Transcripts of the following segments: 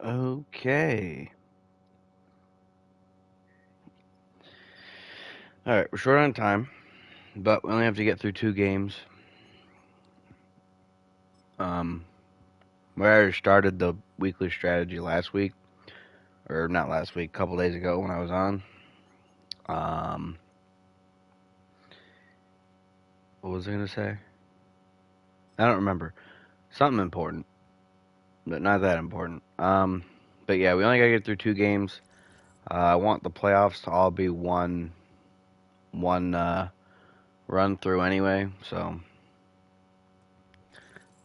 Okay. Alright, we're short on time, but we only have to get through 2 games. Um, we already started the weekly strategy last week, or not last week, a couple days ago when I was on. Um, what was I going to say? I don't remember. Something important, but not that important. But yeah, we only got to get through 2 games. I want the playoffs to all be one run through anyway, so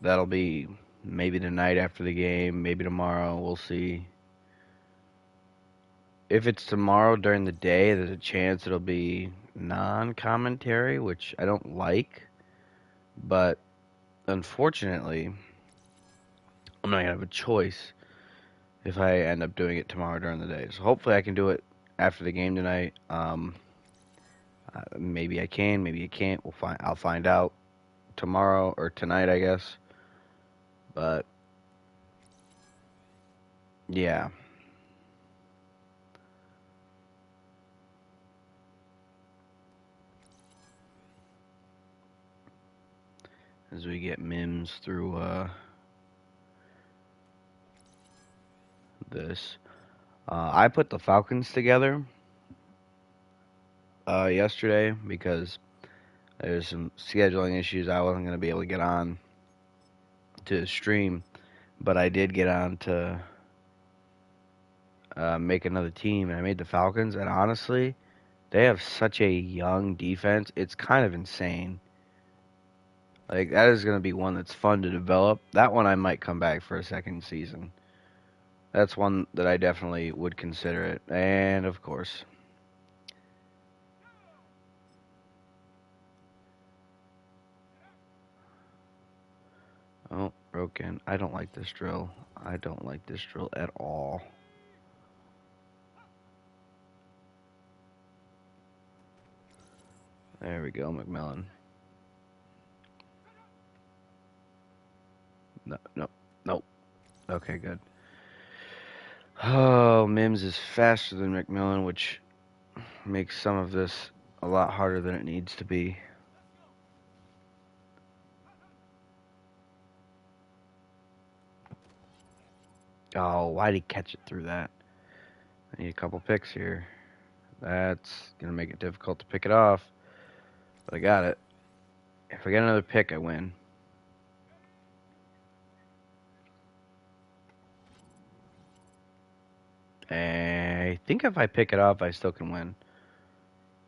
that'll be maybe tonight after the game, maybe tomorrow. We'll see. If it's tomorrow during the day, there's a chance it'll be non-commentary, which I don't like. But unfortunately, I'm not gonna have a choice if I end up doing it tomorrow during the day. So hopefully I can do it after the game tonight. Maybe I can, maybe I can't. We'll find. I'll find out tomorrow or tonight, I guess. But yeah, as we get Mims through this, I put the Falcons together yesterday because there's some scheduling issues. I wasn't going to be able to get on to stream, but I did get on to make another team, and I made the Falcons. And honestly, they have such a young defense. It's kind of insane. Like, that is going to be one that's fun to develop. That one I might come back for a second season. That's one that I definitely would consider it. And, of course, oh, broken. I don't like this drill. I don't like this drill at all. There we go, McMillan. No, no, no. Okay, good. Oh, Mims is faster than McMillan, which makes some of this a lot harder than it needs to be. Oh, why'd he catch it through that? I need a couple picks here. That's going to make it difficult to pick it off. But I got it. If I get another pick, I win. And I think if I pick it off, I still can win.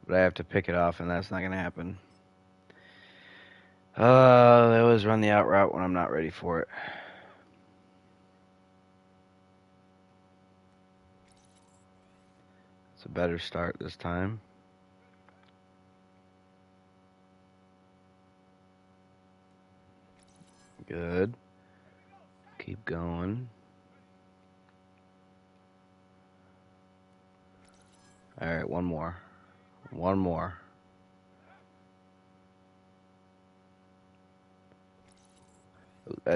But I have to pick it off, and that's not going to happen. They always run the out route when I'm not ready for it. It's a better start this time. Good. Keep going. All right, one more. One more.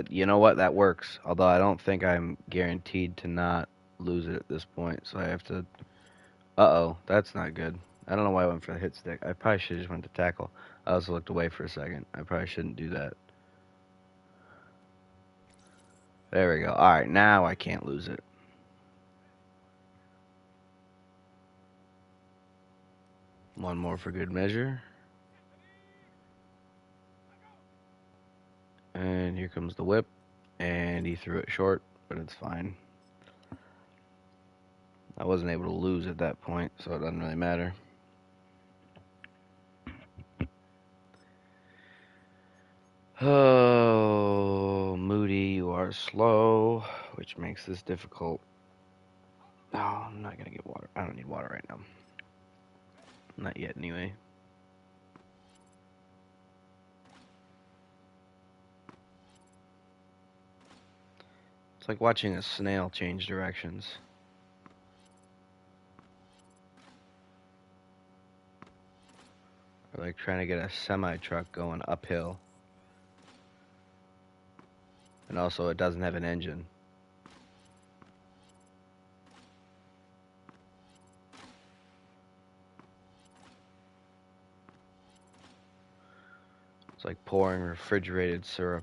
You know what? That works. Although I don't think I'm guaranteed to not lose it at this point. So I have to. Uh-oh. That's not good. I don't know why I went for the hit stick. I probably should have just went to tackle. I also looked away for a second. I probably shouldn't do that. There we go. All right. Now I can't lose it. One more for good measure. And here comes the whip. And he threw it short, but it's fine. I wasn't able to lose at that point, so it doesn't really matter. Oh, Moody, you are slow, which makes this difficult. Oh, I'm not gonna get water. I don't need water right now. Not yet, anyway. It's like watching a snail change directions. Or like trying to get a semi-truck going uphill. And also, it doesn't have an engine. It's like pouring refrigerated syrup.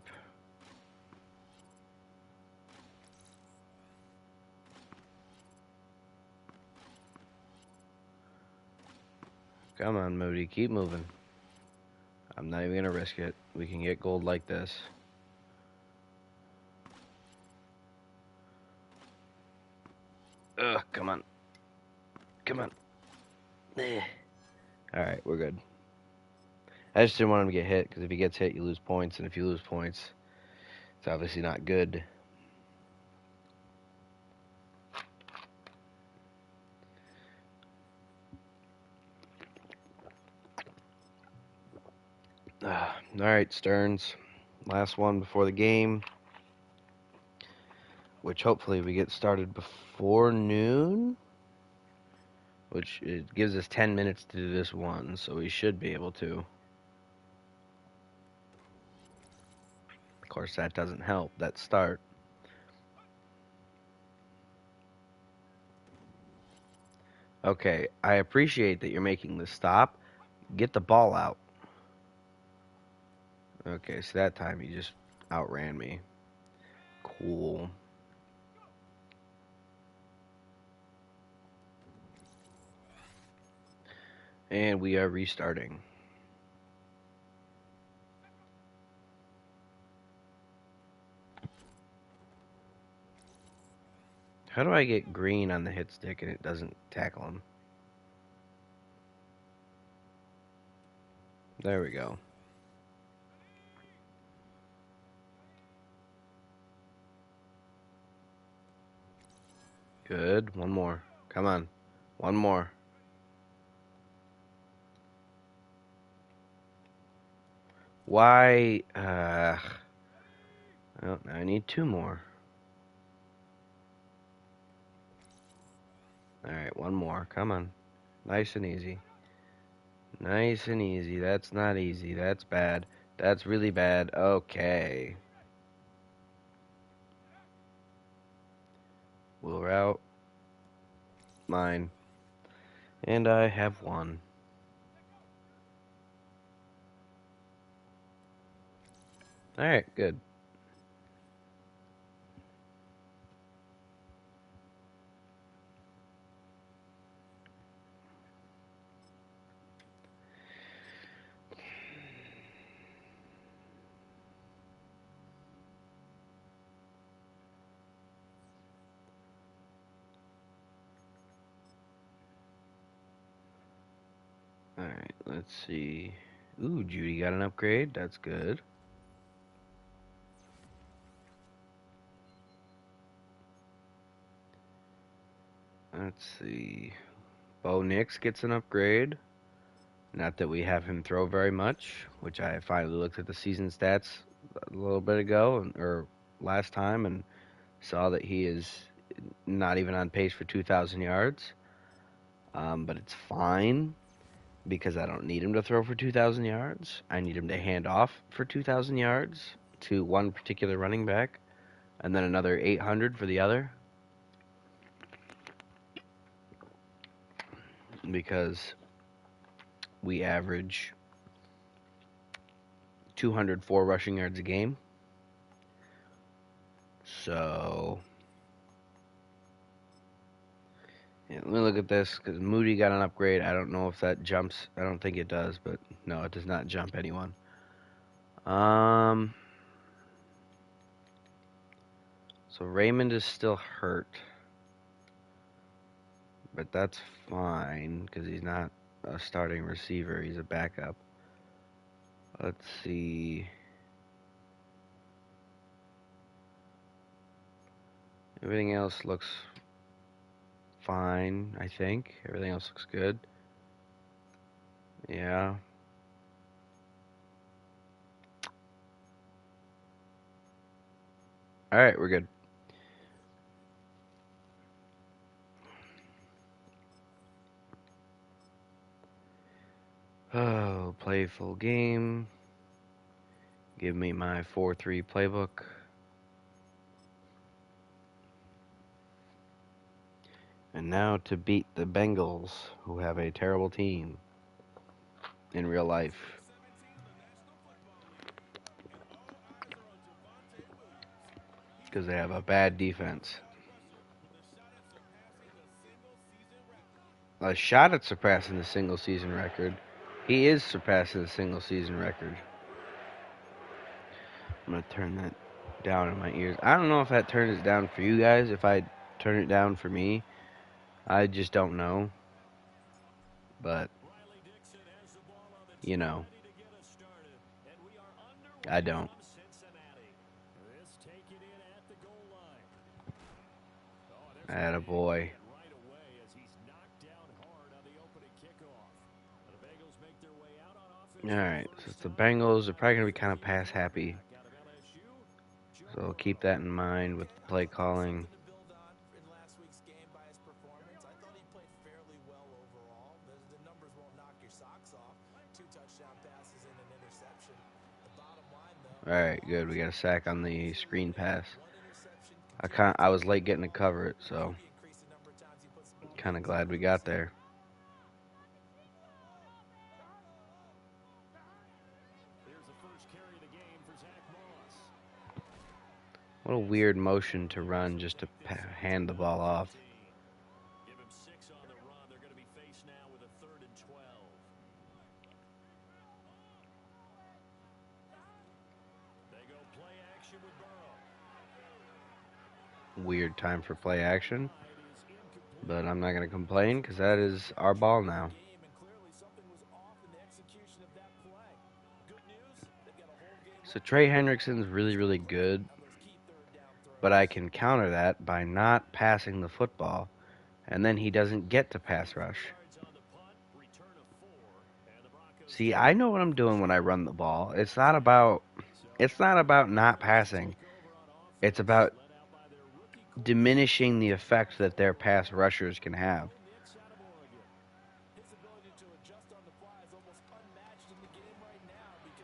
Come on, Moody, keep moving. I'm not even gonna risk it. We can get gold like this. Ugh, come on. Come on. Alright, we're good. I just didn't want him to get hit, because if he gets hit, you lose points, and if you lose points, it's obviously not good. Alright, Stearns. Last one before the game, which hopefully we get started before noon, which it gives us 10 minutes to do this one, so we should be able to. Of course, that doesn't help, that start. Okay, I appreciate that you're making this stop. Get the ball out. Okay, so that time he just outran me. Cool. And we are restarting. How do I get green on the hit stick and it doesn't tackle him? There we go. Good. One more. Come on. One more. Why? Well, now I need two more. Alright, one more. Come on. Nice and easy. Nice and easy. That's not easy. That's bad. That's really bad. Okay. Wheel route. Mine. And I have one. Alright, good. Alright, let's see. Ooh, Judy got an upgrade. That's good. Let's see. Bo Nix gets an upgrade. Not that we have him throw very much, which I finally looked at the season stats a little bit ago, or last time, and saw that he is not even on pace for 2,000 yards. But it's fine because I don't need him to throw for 2,000 yards. I need him to hand off for 2,000 yards to one particular running back, and then another 800 for the other. Because we average 204 rushing yards a game. So, yeah, let me look at this, because Moody got an upgrade. I don't know if that jumps. I don't think it does, but no, it does not jump anyone. So Raymond is still hurt. But that's fine, because he's not a starting receiver. He's a backup. Let's see. Everything else looks fine, I think. Everything else looks good. Yeah. Alright, we're good. Oh, play full game. Give me my 4-3 playbook. And now to beat the Bengals, who have a terrible team in real life. because they have a bad defense. A shot at surpassing the single season record. He is surpassing the single season record. I'm going to turn that down in my ears. I don't know if that turns it down for you guys. If I turn it down for me, I just don't know. But, you know, I don't. Attaboy. Alright, so the Bengals are probably going to be kind of pass happy. So keep that in mind with the play calling. Alright, good. We got a sack on the screen pass. I was late getting to cover it, so kind of glad we got there. What a weird motion to run just to hand the ball off. Weird time for play action, but I'm not going to complain because that is our ball now. So Trey Hendrickson's really, really good, but I can counter that by not passing the football, and then he doesn't get to pass rush. See, I know what I'm doing when I run the ball. It's not about not passing. It's about diminishing the effect that their pass rushers can have.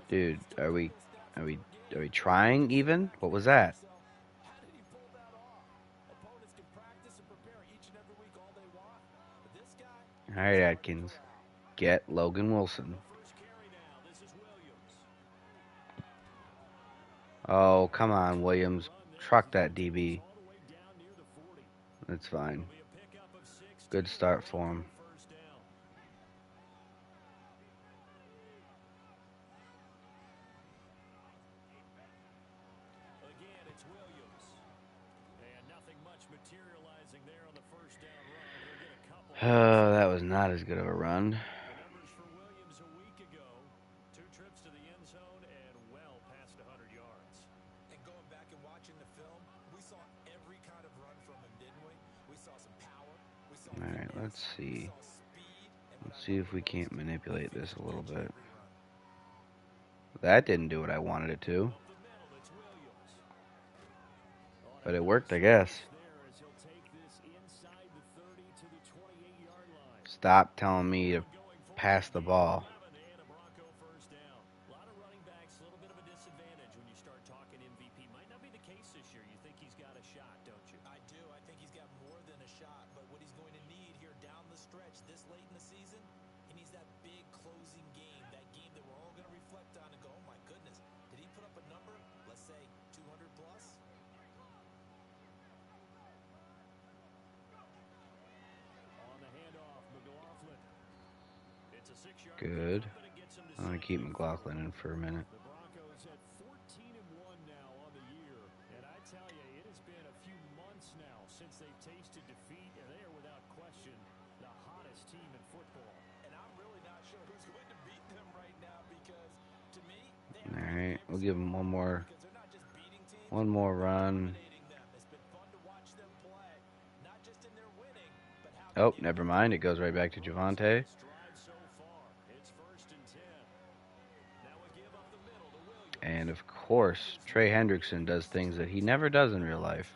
Dude, are we trying even? What was that? All right, Atkins, get Logan Wilson. Oh, come on, Williams. Truck that DB. That's fine. Good start for him. Oh, that was not as good of a run. Alright, let's see. Let's see if we can't manipulate this a little bit. That didn't do what I wanted it to. But it worked, I guess. Stop telling me to pass the ball. Good. I'm going to keep McLaughlin in for a minute. Alright, we'll give him one more run. Oh, never mind. It goes right back to Javonte. And of course, Trey Hendrickson does things that he never does in real life.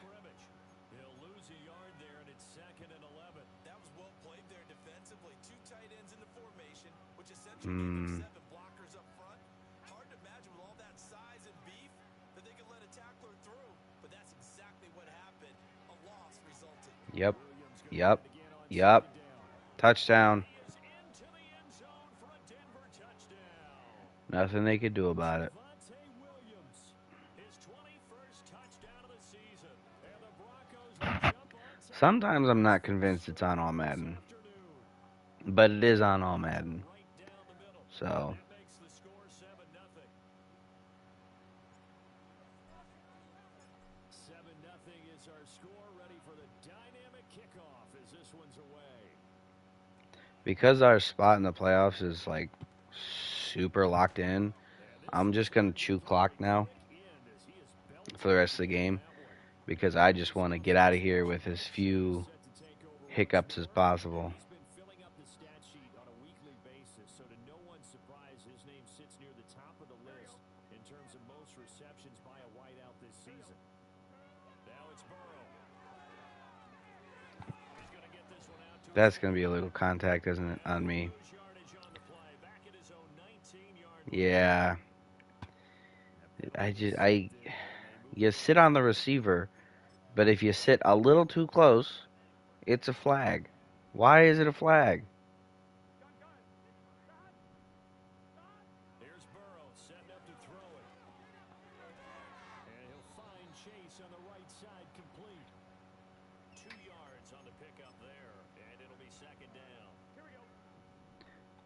Yep. Touchdown. Nothing they could do about it. Sometimes I'm not convinced it's on all Madden, but it is on all Madden. So, because our spot in the playoffs is like super locked in, I'm just gonna chew clock now for the rest of the game because I just want to get out of here with as few hiccups as possible. That's gonna be a little contact, isn't it, on me? Yeah. You sit on the receiver, but if you sit a little too close, it's a flag. Why is it a flag?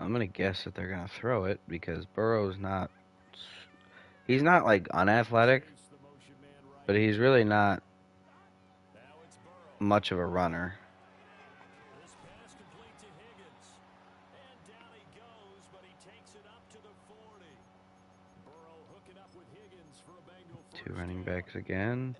I'm gonna guess that they're gonna throw it because Burrow's not. He's not like unathletic, but he's really not much of a runner. Two running backs again.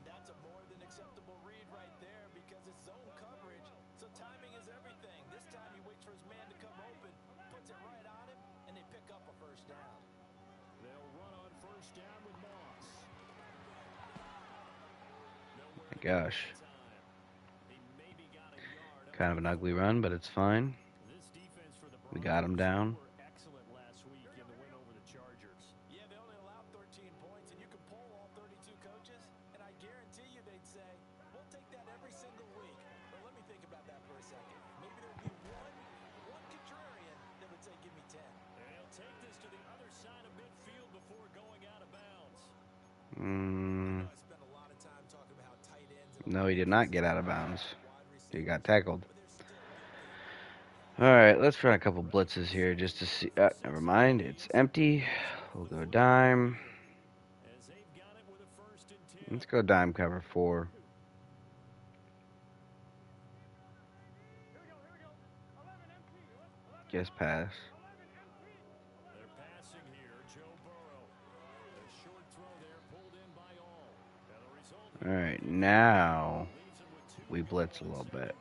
My gosh. Kind of an ugly run, but it's fine. We got him down. No, he did not get out of bounds. He got tackled. All right, let's run a couple blitzes here just to see. Never mind, it's empty. We'll go dime. Let's go dime cover 4. Guess pass. All right, now we blitz a little bit.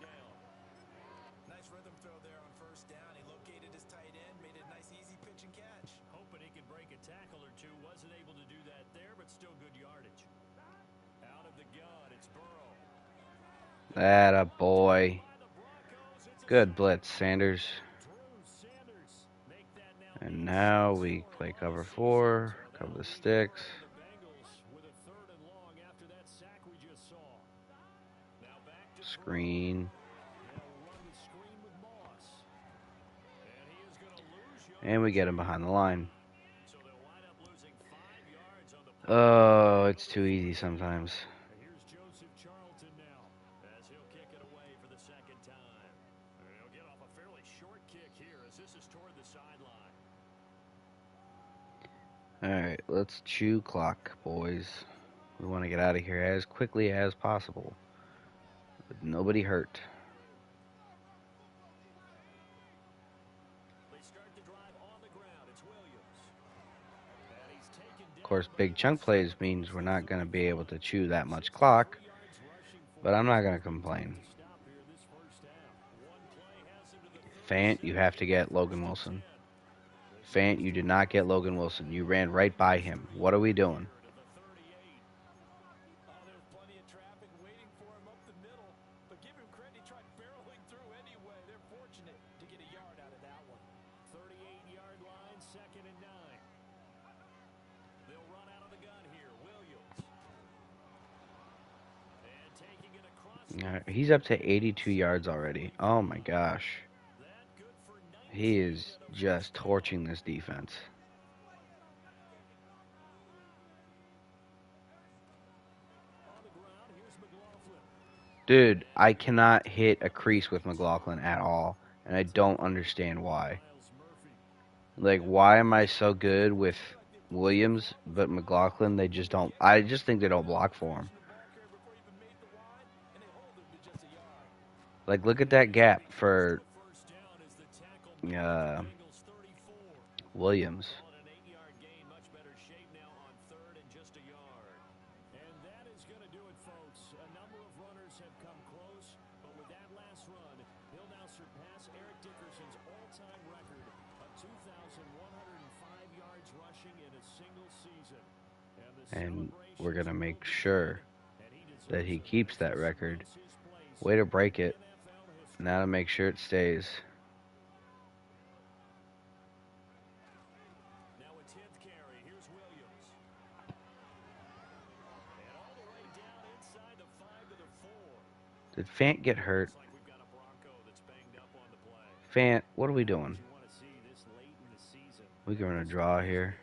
Atta boy. Good blitz, Sanders. And now we play cover 4, cover the sticks. Screen. And we get him behind the line. Oh, it's too easy sometimes. Alright, let's chew clock, boys. We want to get out of here as quickly as possible. With nobody hurt. Of course, big chunk plays means we're not going to be able to chew that much clock. But I'm not going to complain. Fant, you have to get Logan Wilson. Fant, you did not get Logan Wilson. You ran right by him. What are we doing? He's up to 82 yards already. Oh my gosh. He is just torching this defense. Dude, I cannot hit a crease with McLaughlin at all, and I don't understand why. Like, why am I so good with Williams, but McLaughlin, they just don't. I just think they don't block for him. Like, look at that gap for uh, Williams. And we're going to make sure that he keeps that record. Way to break it. Now to make sure it stays. Did Fant get hurt? Fant, what are we doing? We're going to draw here.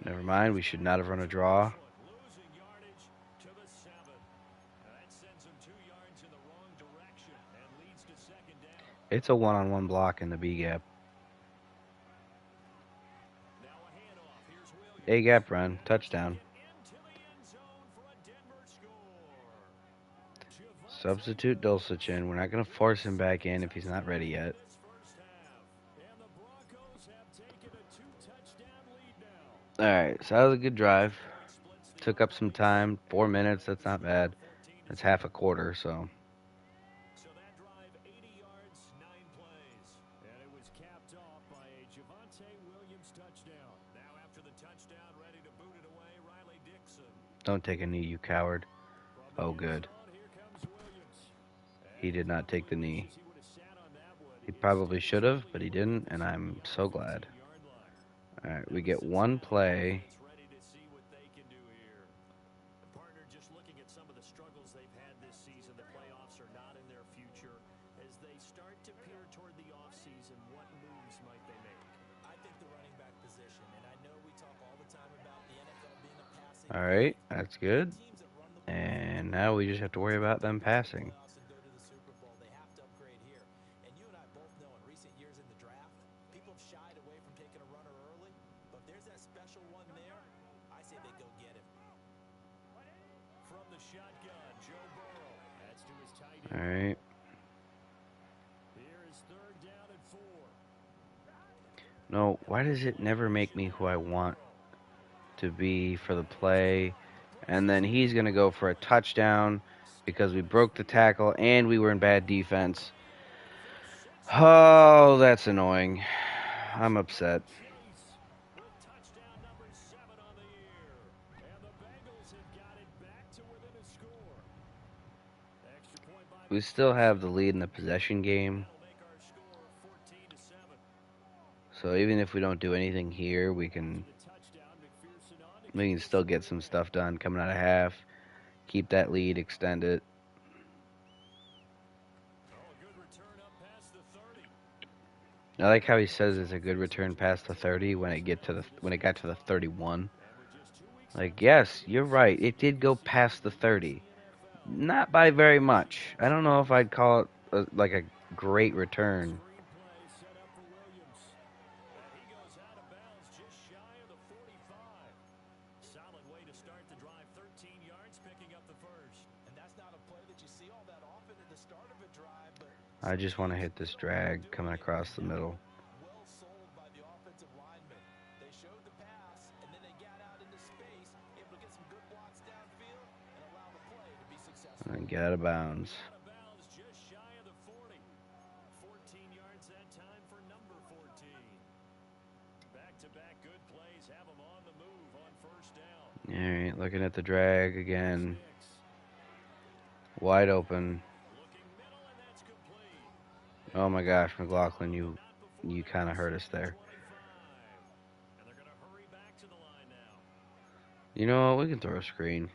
Never mind, we should not have run a draw. It's a one-on-one block in the B gap. A gap run, touchdown. Substitute Dulcich. We're not going to force him back in if he's not ready yet. Alright, so that was a good drive. Took up some time. 4 minutes, that's not bad. That's half a quarter, so. Don't take a knee, you coward. Oh, good. He did not take the knee. He probably should have, but he didn't, and I'm so glad. Alright, we get one play. Alright, that's good. And now we just have to worry about them passing. Alright. No, why does it never make me who I want to be for the play? And then he's going to go for a touchdown because we broke the tackle and we were in bad defense. Oh, that's annoying. I'm upset. We still have the lead in the possession game. So even if we don't do anything here, we can still get some stuff done coming out of half. Keep that lead, extend it. I like how he says it's a good return past the 30 when it got to the 31. Like, yes, you're right. It did go past the 30. Not by very much. I don't know if I'd call it like a great return. I just want to hit this drag coming across the middle. And get out of bounds. Alright, looking at the drag again. Wide open. Oh my gosh, McLaughlin, you kind of hurt us there. You know what? We can throw a screen.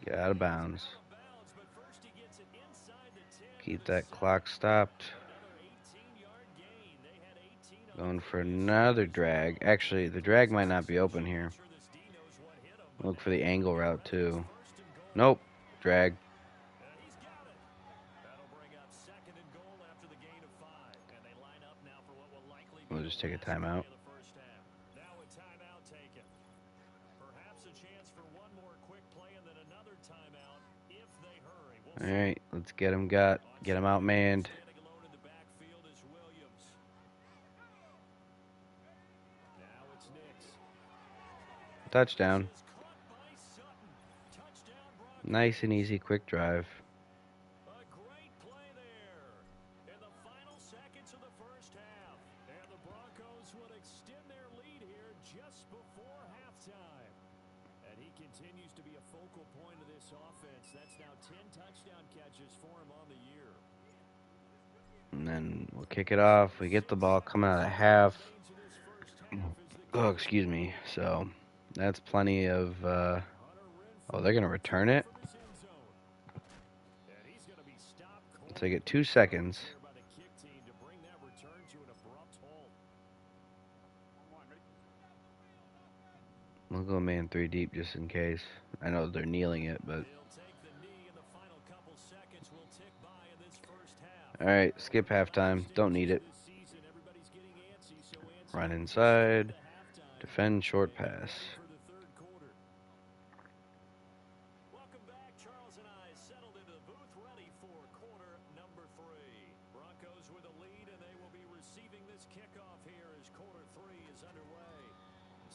Get out of bounds. Keep that clock stopped. Going for another drag. Actually, the drag might not be open here. Look for the angle route, too. Nope. Drag. We'll just take a timeout. All right, let's get him outmanned. Touchdown. Nice and easy, quick drive. A great play there in the final seconds of the first half. And the Broncos would extend their lead here just before halftime. And he continues to be a focal point of this offense. That's now 10 touchdown catches for him on the year. And then we'll kick it off. We get the ball coming out of half. Oh, excuse me. So that's plenty of. Oh, they're going to return it. So they get 2 seconds. We'll go man 3 deep just in case. I know they're kneeling it, but. Alright, skip halftime. Don't need it. Run inside. Defend short pass. Welcome back. Charles and I settled into the booth ready for quarter number 3. Broncos with a lead, and they will be receiving this kickoff here as quarter 3 is underway.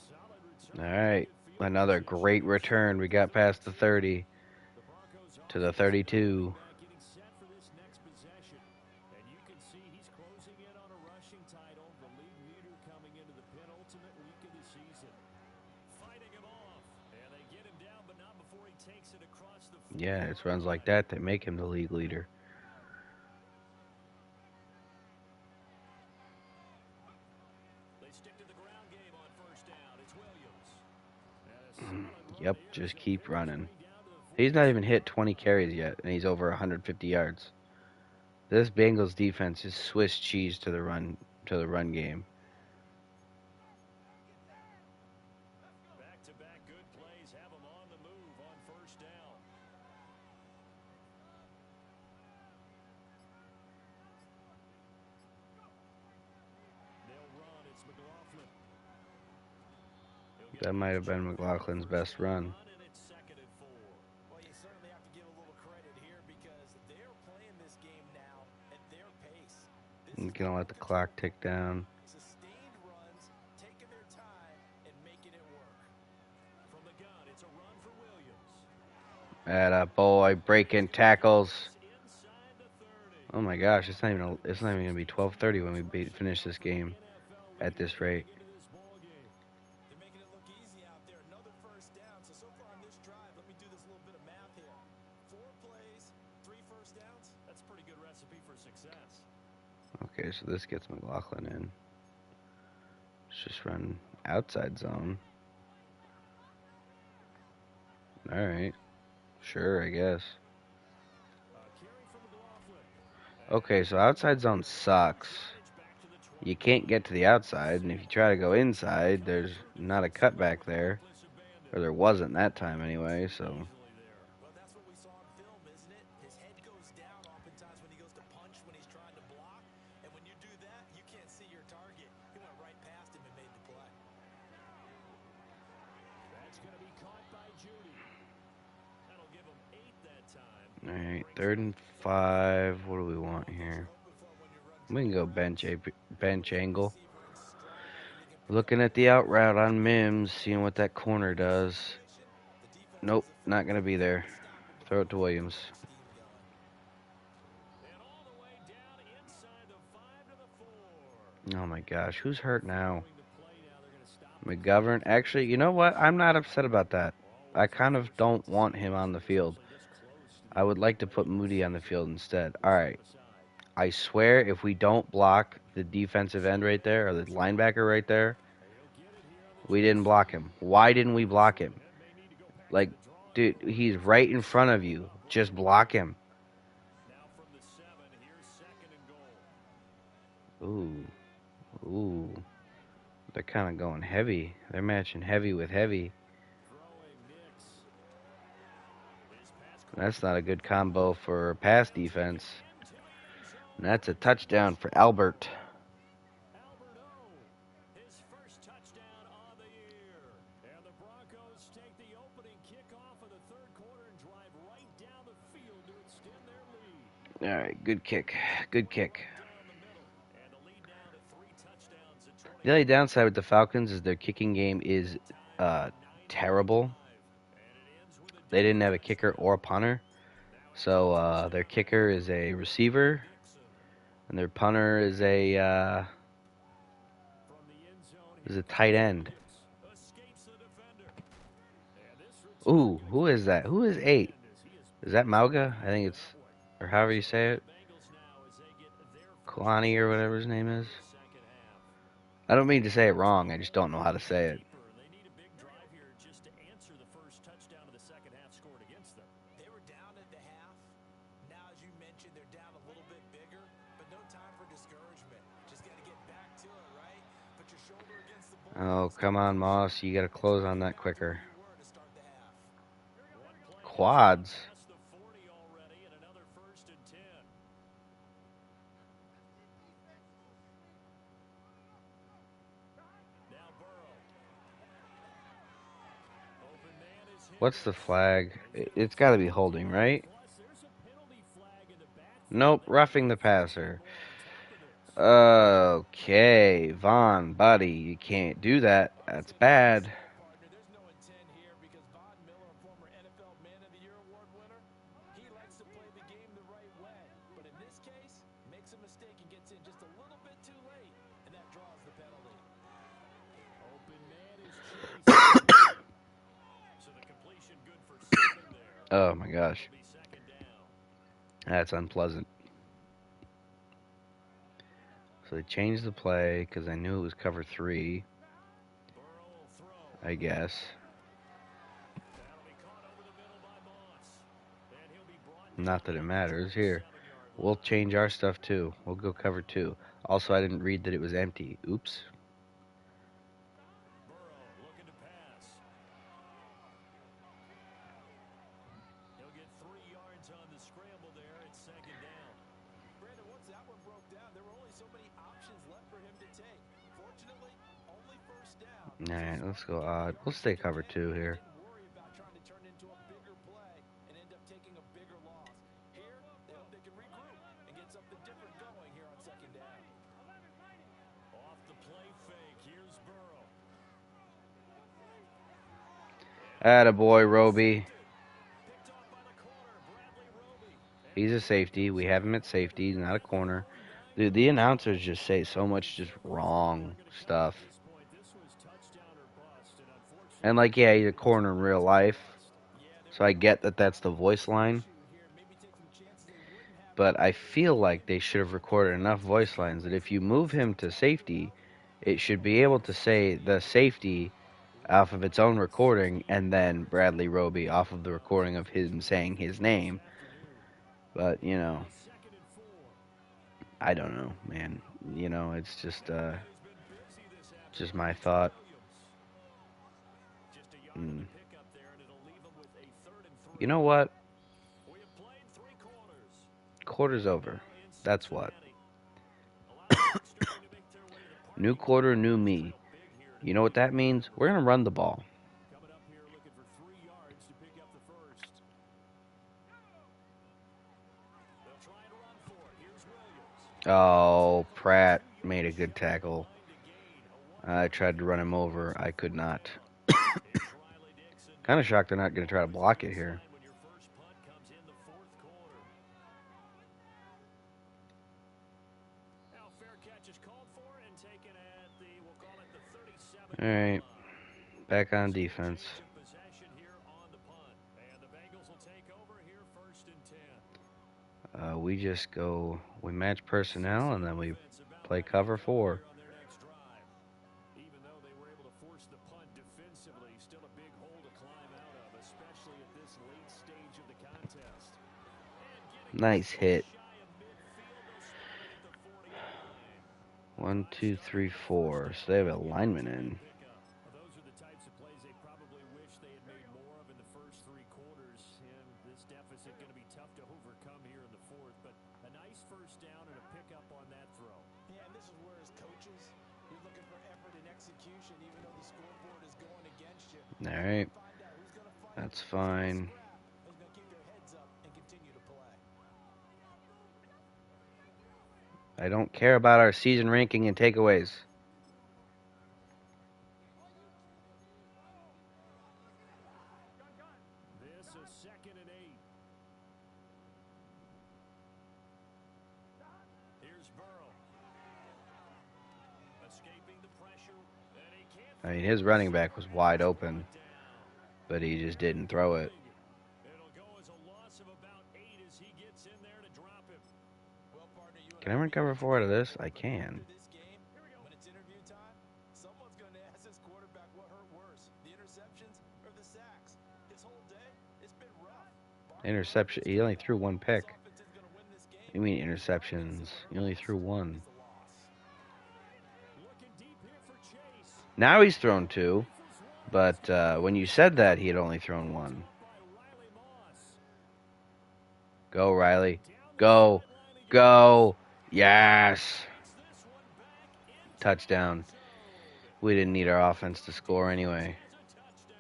Solid return. Alright, another great return. We got past the 30 to the 32. Yeah, it's runs like that that make him the league leader. Yep, just keep running. He's not even hit 20 carries yet, and he's over 150 yards. This Bengals defense is Swiss cheese to the run game. Back-to-back good plays have him on the move on first down. They'll run. It's McLaughlin. That might have been McLaughlin's best run. Well, you certainly have to give a little credit here because they're playing this game now at their pace. I'm gonna let the clock tick down. Sustained runs, taking their time and making it work. From the gun, it's a run for Williams. Atta boy, breaking tackles. Oh my gosh, it's not even gonna be 12:30 when we finish this game at this rate. They're making it look easy out there. Another first down. So far on this drive, let me do this little bit of math here. 4 plays, 3 first downs. That's a pretty good recipe for success. Okay, so this gets McLaughlin in. Let's just run outside zone. Alright. Sure, I guess. Okay, so outside zone sucks. You can't get to the outside, and if you try to go inside, there's not a cutback there. Or there wasn't that time anyway, so. Well, that's what we saw on film, isn't it? His head goes down oftentimes when he goes to punch when he's trying to block. And when you do that, you can't see your target. He went right past him and made the play. That's going to be caught by Judy. That'll give him 8 that time. Alright, 3rd and 5. What do we want here? We can go bench angle. Looking at the out route on Mims, seeing what that corner does. Nope, not going to be there. Throw it to Williams. Oh my gosh, who's hurt now? McGovern. Actually, you know what? I'm not upset about that. I kind of don't want him on the field. I would like to put Moody on the field instead. Alright. I swear if we don't block the defensive end right there, or the linebacker right there, we didn't block him. Why didn't we block him? Like, dude, he's right in front of you. Just block him. Ooh, ooh. They're kind of going heavy. They're matching heavy with heavy. That's not a good combo for pass defense. And that's a touchdown for Albert. His first touchdown on the year. And the Broncos take the opening kickoff of the third quarter and drive right down the field to extend their lead. All right, good kick. Good kick. The only downside with the Falcons is their kicking game is terrible. They didn't have a kicker or a punter. So their kicker is a receiver, and their punter is a tight end. Ooh, who is that? Who is 8? Is that Mauga? I think it's, or however you say it. Kalani or whatever his name is. I don't mean to say it wrong. I just don't know how to say it. Oh, come on, Moss. You got to close on that quicker. Quads. What's the flag? It's got to be holding, right? Nope, roughing the passer. Okay, Vaughn, buddy, you can't do that. That's bad. Oh my gosh. That's unpleasant. So they changed the play because I knew it was cover 3. I guess. Not that it matters. Here, we'll change our stuff too. We'll go cover 2. Also, I didn't read that it was empty. Oops. Alright, let's go odd. We'll stay cover 2 here. Attaboy, Roby. He's a safety. We have him at safety. He's not a corner. Dude, the announcers just say so much just wrong stuff. And, like, yeah, he's a corner in real life. So I get that that's the voice line. But I feel like they should have recorded enough voice lines that if you move him to safety, it should be able to say the safety off of its own recording and then Bradley Roby off of the recording of him saying his name. But, you know, I don't know, man. You know, it's just my thought. You know what? Quarter's over. That's what. New quarter, new me. You know what that means? We're going to run the ball. Oh, Pratt made a good tackle. I tried to run him over. I could not. Kind of shocked they're not going to try to block it here. All right. Back on defense. We just go, we match personnel, and then we play cover 4. Nice hit. 1, 2, 3, 4. So they have a lineman in. Those are the types of plays they probably wish they had made more of in the first 3 quarters, and this deficit going to be tough to overcome here in the fourth. But a nice first down and a pickup on that throw. Yeah, and this is where as coaches, you're looking for effort and execution, even though the scoreboard is going against you. All right, Find out who's going to fight, that's who's going to fine. scrap, who's going to keep their heads up and continue to play. I don't care about our season ranking and takeaways. This is 2nd and 8. Here's Burrow. Escaping the pressure, and he can't. I mean, his running back was wide open, but he just didn't throw it. It'll go as a loss of about 8 as he gets in there to drop him. Well, partner, you Can I recover 4 out of this? I can. after this game, when it's interview time, someone's going to ask this quarterback what hurt worse, the interceptions or the sacks. His whole day, it's been rough. Interception. He only threw 1 pick. This offense is going to win this game. You mean interceptions? He only threw 1. Looking deep here for Chase. Now he's thrown 2, but when you said that, he had only thrown 1. By Riley Moss. Go, Riley. Go. Go. Yes. This one back into Touchdown. We didn't need our offense to score anyway. a touchdown.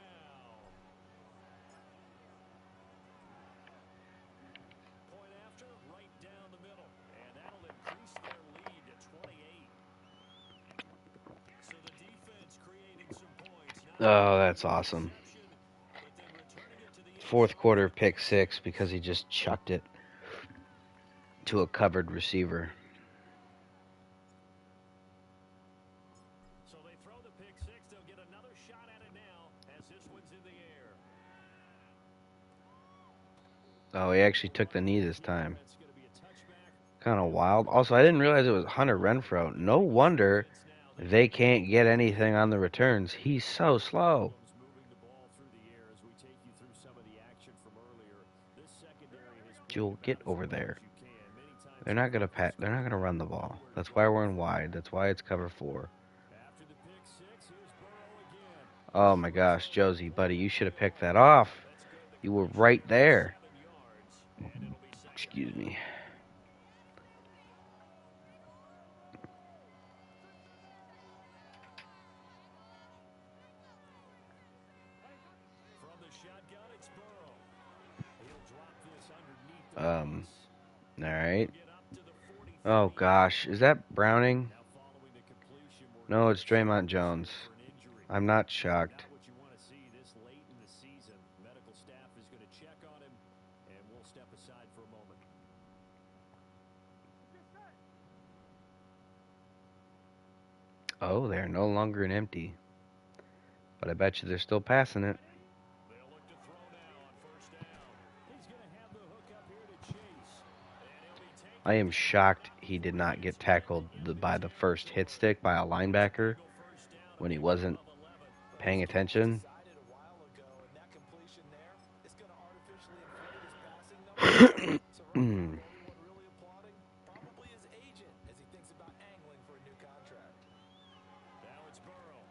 Point after, right down the middle. And that'll increase their lead to 28. So the defense creating some points. Oh, that's awesome. But then returning it to the 4th quarter pick 6 because he just chucked it to a covered receiver. So they throw the pick 6. They'll get another shot at it now as this one's in the air. Oh, he actually took the knee this time. That's going to be a touchback. Kind of wild. Also, I didn't realize it was Hunter Renfro. No wonder they can't get anything on the returns. He's so slow. Moving the ball through the air as we take you through some of the action from earlier. This secondary has Jewel, get over there. you can. Many times They're not gonna They're not gonna run the ball. That's why we're in wide. That's why it's cover 4. after the pick 6, here's Burrow again. Oh my gosh, Josie, buddy, you should have picked that off. You were right there. 7 yards, and it'll be second. Excuse me. From the shotgun, it's Burrow. He'll drop this underneath the All right. get up to the 40. Oh gosh, is that Browning? Now following the completion, we're No, it's Draymond Jones. for an injury. I'm not shocked. Not what you want to see this late in the season. Medical staff is going to check on him, and we'll step aside for a moment. Oh, they're no longer an empty. But I bet you they're still passing it. They'll look to throw now on first down. He's going to have the hook up here to Chase. And he'll be taken I am shocked he did not get tackled by the first hit stick by a linebacker first down when he wasn't of 11. paying attention. Decided a while ago, and that completion there is going to artificially inflate his passing numbers. So right now, everyone really applauding probably his agent as he thinks about angling for a new contract. Now it's Burrow.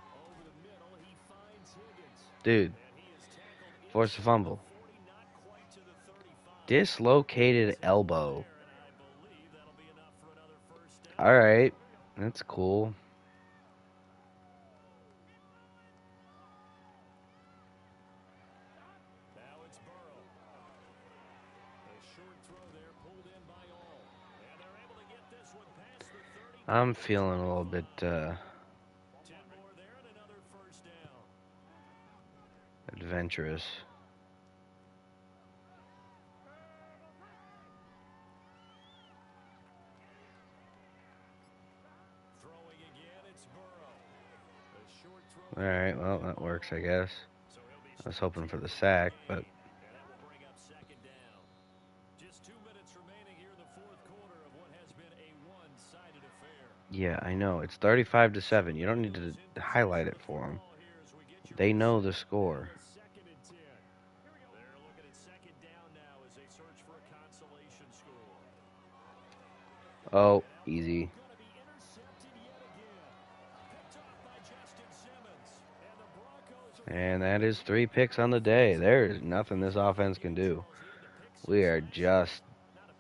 Over the middle, he finds Higgins. Dude, And he is tackled force a fumble. 40, not quite to the 35. Dislocated elbow. And I believe that'll be enough for another first down. All right, that's cool. Now it's Burrow. A short throw there pulled in by all. And they're able to get this one past the 30. I'm feeling a little bit 10 more there and another first down. adventurous. Throwing again, it's Burrow. A short throw. All right, well, that works, I guess. So he'll be I was hoping for the sack, but and that will bring up second down. Just 2 minutes remaining here in the fourth quarter of what has been a one-sided affair. yeah, I know. It's 35-7. You don't need to highlight it for them. Ball here as we get you They know the score. second and 10. They're looking at second down now as they search for a consolation score. Oh, easy. Going to be intercepted And that is 3 picks on the day. There is nothing this offense can do. We are just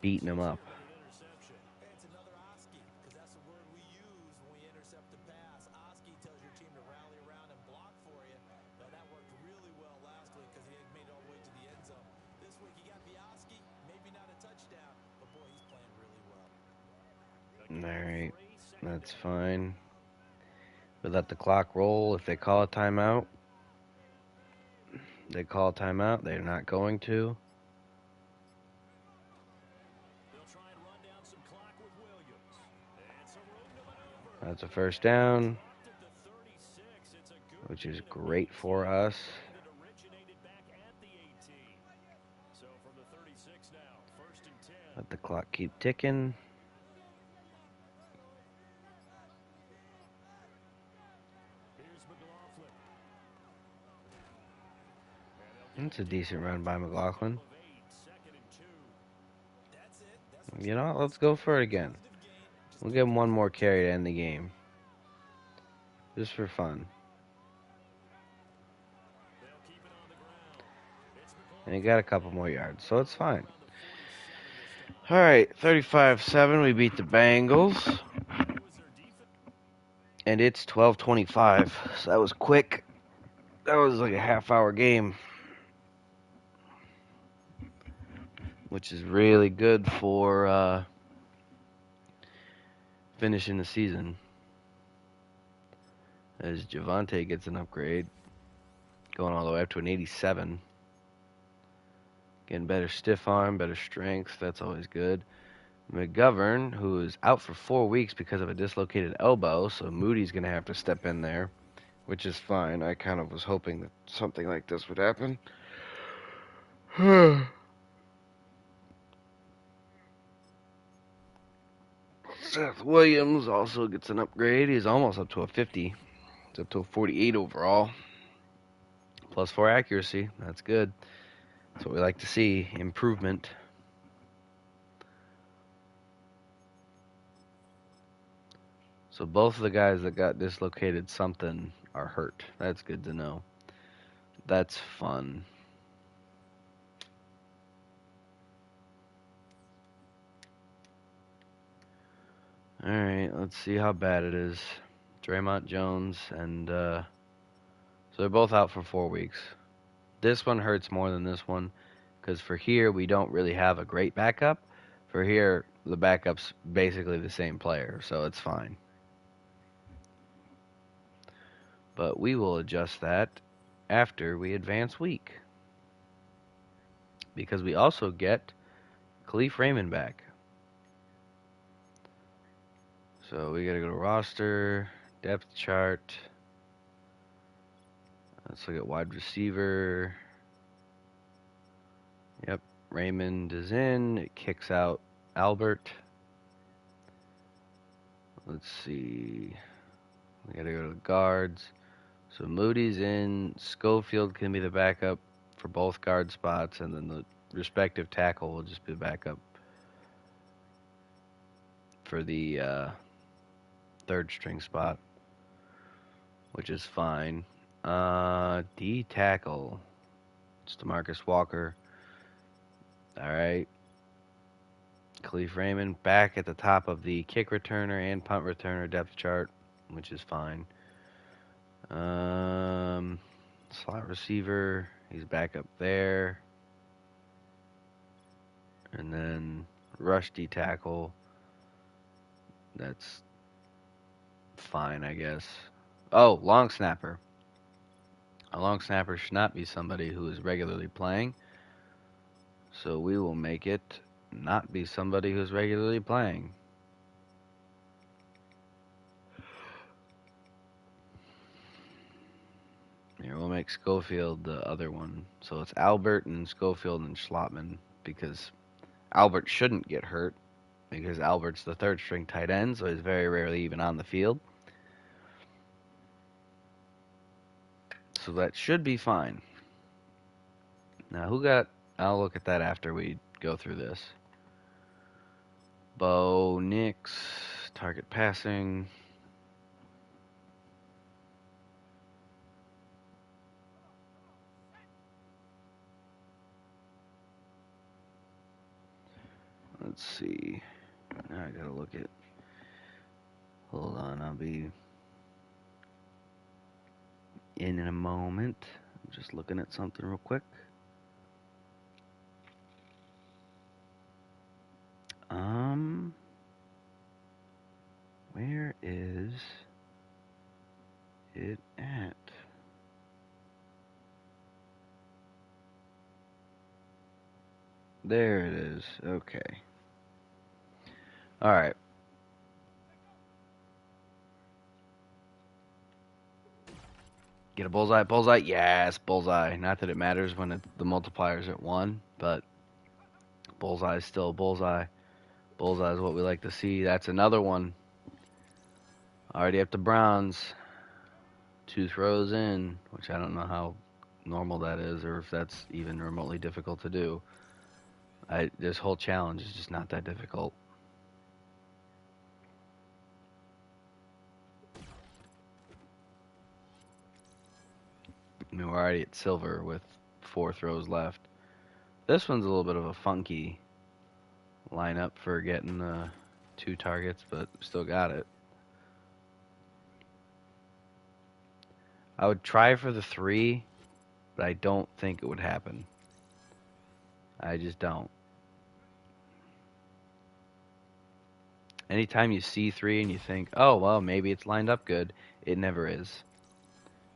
beating them up. It's another Oski, because that's the word we use when we intercept the pass. Oski tells your team to rally around and block for you. Now, that worked really well last week because he had made it all the way to the end zone. This week he got Bioski, maybe not a touchdown, but boy, he's playing really well. Alright, that's fine. We let the clock roll. If they call a timeout, they call a timeout. They're not going to. That's a first down, which is great for us. Let the clock keep ticking. It's a decent run by McLaughlin. You know what? Let's go for it again. We'll give him one more carry to end the game. Just for fun. And he got a couple more yards, so it's fine. Alright, 35-7, we beat the Bengals. And it's 12:25, so that was quick. That was like a half-hour game. Which is really good for finishing the season. As Javonte gets an upgrade. Going all the way up to an 87. Getting better stiff arm, better strength. That's always good. McGovern, who is out for 4 weeks because of a dislocated elbow, so Moody's going to have to step in there, which is fine. I kind of was hoping that something like this would happen. Seth Williams also gets an upgrade. He's almost up to a 50. He's up to a 48 overall. +4 accuracy. That's good. That's what we like to see. Improvement. So both of the guys that got dislocated something are hurt. That's good to know. That's fun. Alright, let's see how bad it is. Draymond Jones and so they're both out for 4 weeks. This one hurts more than this one because for here we don't really have a great backup. For here the backup's basically the same player, so it's fine. But we will adjust that after we advance week. Because we also get Khalif Raymond back. So we gotta go to roster, depth chart. Let's look at wide receiver. Yep, Raymond is in. It kicks out Albert. Let's see. We gotta go to the guards. So Moody's in. Schofield can be the backup for both guard spots, and then the respective tackle will just be the backup for the third string spot, which is fine. D tackle. It's DeMarcus Walker. Alright. Khalif Raymond back at the top of the kick returner and punt returner depth chart, which is fine. Slot receiver, he's back up there. And then rush D tackle. That's fine, I guess. Oh, long snapper. A long snapper should not be somebody who is regularly playing. So we will make it not be somebody who's regularly playing. Here, we'll make Schofield the other one. So it's Albert and Schofield and Schlottman because Albert shouldn't get hurt because Albert's the third string tight end, so he's very rarely even on the field. So that should be fine. Now, who got... I'll look at that after we go through this. Bo Nix, target passing. let's see. Now I gotta look at. Hold on, I'll be in a moment. I'm just looking at something real quick. Where is it at? There it is. Okay. All right. Get a bullseye, bullseye. Yes, bullseye. Not that it matters when the multiplyer's at 1, but bullseye is still a bullseye. Bullseye is what we like to see. That's another one. Already up to Browns. 2 throws in, which I don't know how normal that is or if that's even remotely difficult to do. This whole challenge is just not that difficult. I mean, we're already at silver with 4 throws left. This one's a little bit of a funky lineup for getting 2 targets, but still got it. I would try for the 3, but I don't think it would happen. I just don't. Anytime you see 3 and you think, oh, well, maybe it's lined up good, it never is.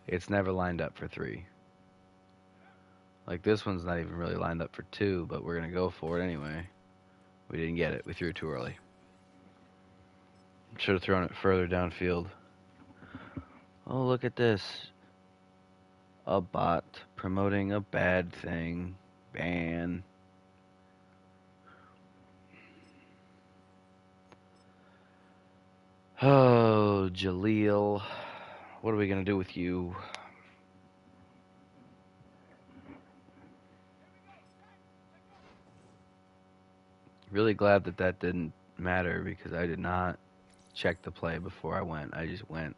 It's never lined up for 3. Like this one's not even really lined up for 2, but we're going to go for it anyway. We didn't get it. We threw it too early. Should have thrown it further downfield. Oh, look at this. A bot promoting a bad thing. Ban. Oh, Jaleel. What are we going to do with you? Really glad that that didn't matter because I did not check the play before I went. I just went.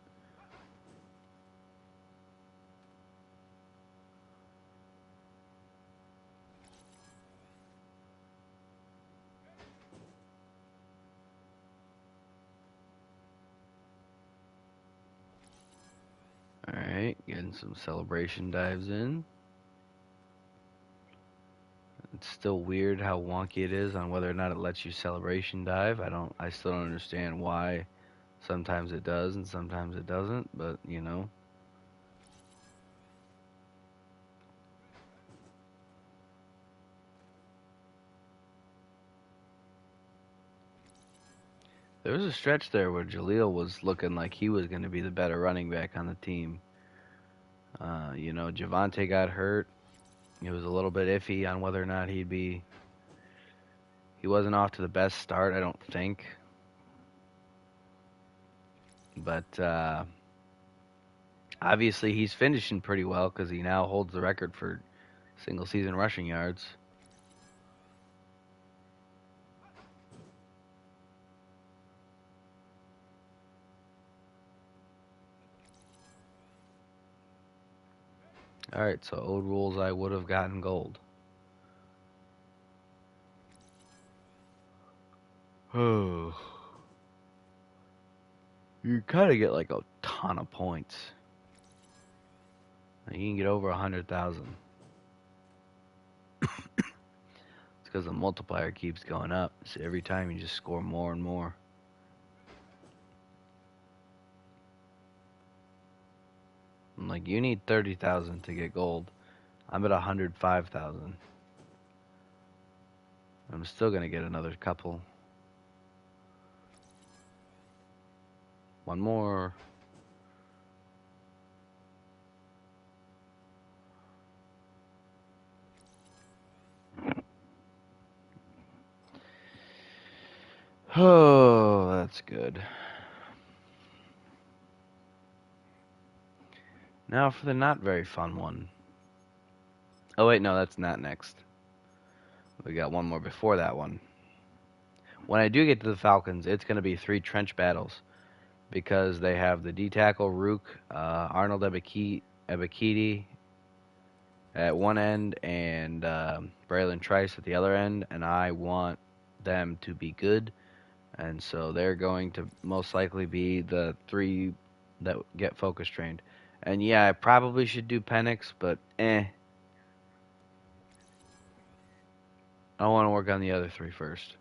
Alright, getting some celebration dives in. It's still weird how wonky it is on whether or not it lets you celebration dive. I still don't understand why sometimes it does and sometimes it doesn't, but you know. There was a stretch there where Jaleel was looking like he was going to be the better running back on the team. You know, Javante got hurt. It was a little bit iffy on whether or not he wasn't off to the best start, I don't think. But obviously he's finishing pretty well because he now holds the record for single season rushing yards. Alright, so old rules, I would have gotten gold. Oh. You kind of get like a ton of points. You can get over 100,000. It's because the multiplier keeps going up. So every time you just score more and more. I'm like, you need 30,000 to get gold. I'm at 105,000. I'm still gonna get another couple. One more. Oh, that's good. Now for the not very fun one. Oh wait, no, that's not next. We got one more before that one. When I do get to the Falcons, it's going to be 3 trench battles because they have the D tackle Rook, Arnold Ebikidi at one end, and Braylon Trice at the other end, and I want them to be good, and so they're going to most likely be the three that get focus trained. And yeah, I probably should do Penix, but I want to work on the other three first.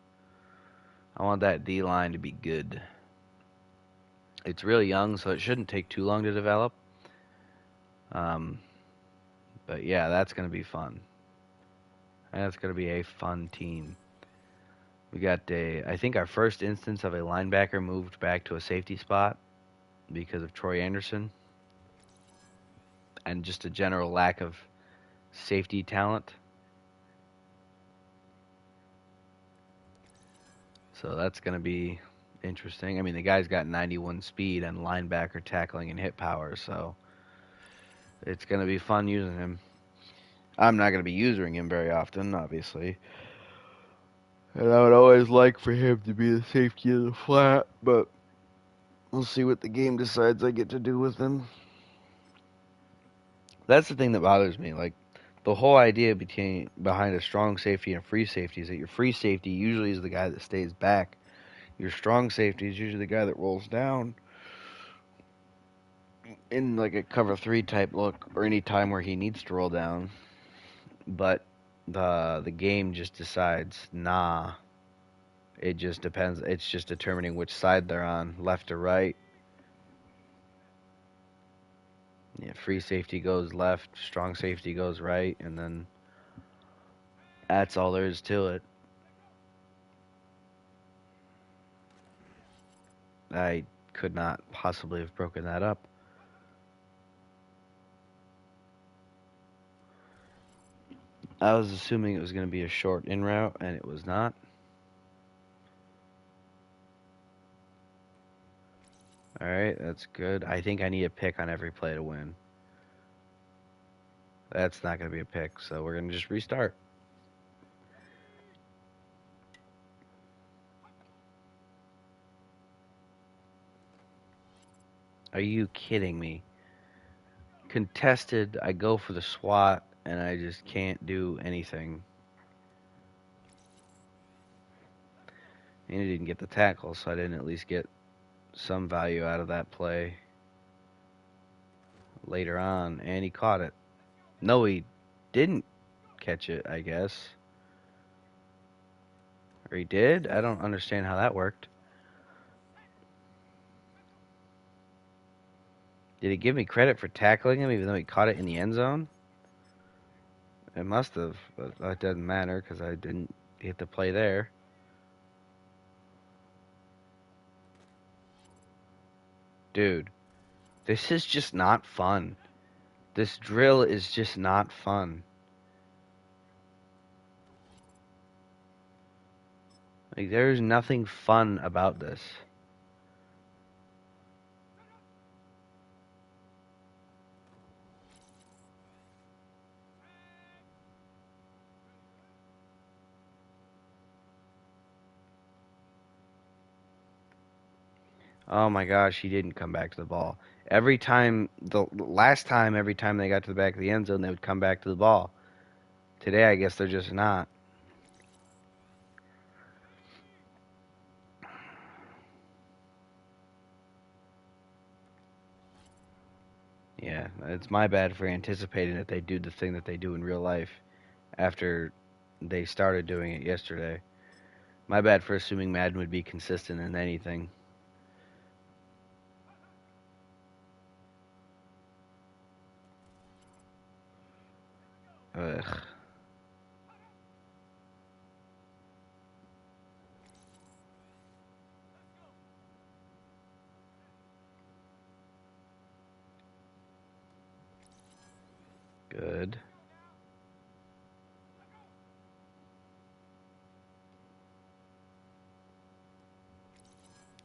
I want that D line to be good. It's really young, so it shouldn't take too long to develop. Um, but yeah, that's going to be fun. That's going to be a fun team. We got I think our first instance of a linebacker moved back to a safety spot because of Troy Anderson and just a general lack of safety talent. So that's going to be interesting. I mean, the guy's got 91 speed and linebacker tackling and hit power, so it's going to be fun using him. I'm not going to be using him very often, obviously. And I would always like for him to be the safety of the flat, but we'll see what the game decides I get to do with him. That's the thing that bothers me. Like, the whole idea behind a strong safety and a free safety is that your free safety usually is the guy that stays back. Your strong safety is usually the guy that rolls down in like a cover three type look or any time where he needs to roll down. But the game just decides, nah. It just depends. It's just determining which side they're on, left or right. Yeah, free safety goes left, strong safety goes right, and then that's all there is to it. I could not possibly have broken that up. I was assuming it was going to be a short in route, and it was not. All right, that's good. I think I need a pick on every play to win. That's not going to be a pick, so we're going to just restart. Are you kidding me? Contested, I go for the swat, and I just can't do anything. And he didn't get the tackle, so I didn't at least get some value out of that play later on. And he caught it. No, he didn't catch it, I guess. Or he did? I don't understand how that worked. Did he give me credit for tackling him even though he caught it in the end zone? It must have, but that doesn't matter because I didn't hit the play there. Dude, this is just not fun. This drill is just not fun. Like, there's nothing fun about this. Oh my gosh, he didn't come back to the ball. Every time, the last time, every time they got to the back of the end zone, they would come back to the ball. Today, I guess they're just not. Yeah, it's my bad for anticipating that they do the thing that they do in real life after they started doing it yesterday. My bad for assuming Madden would be consistent in anything. Ugh. Good.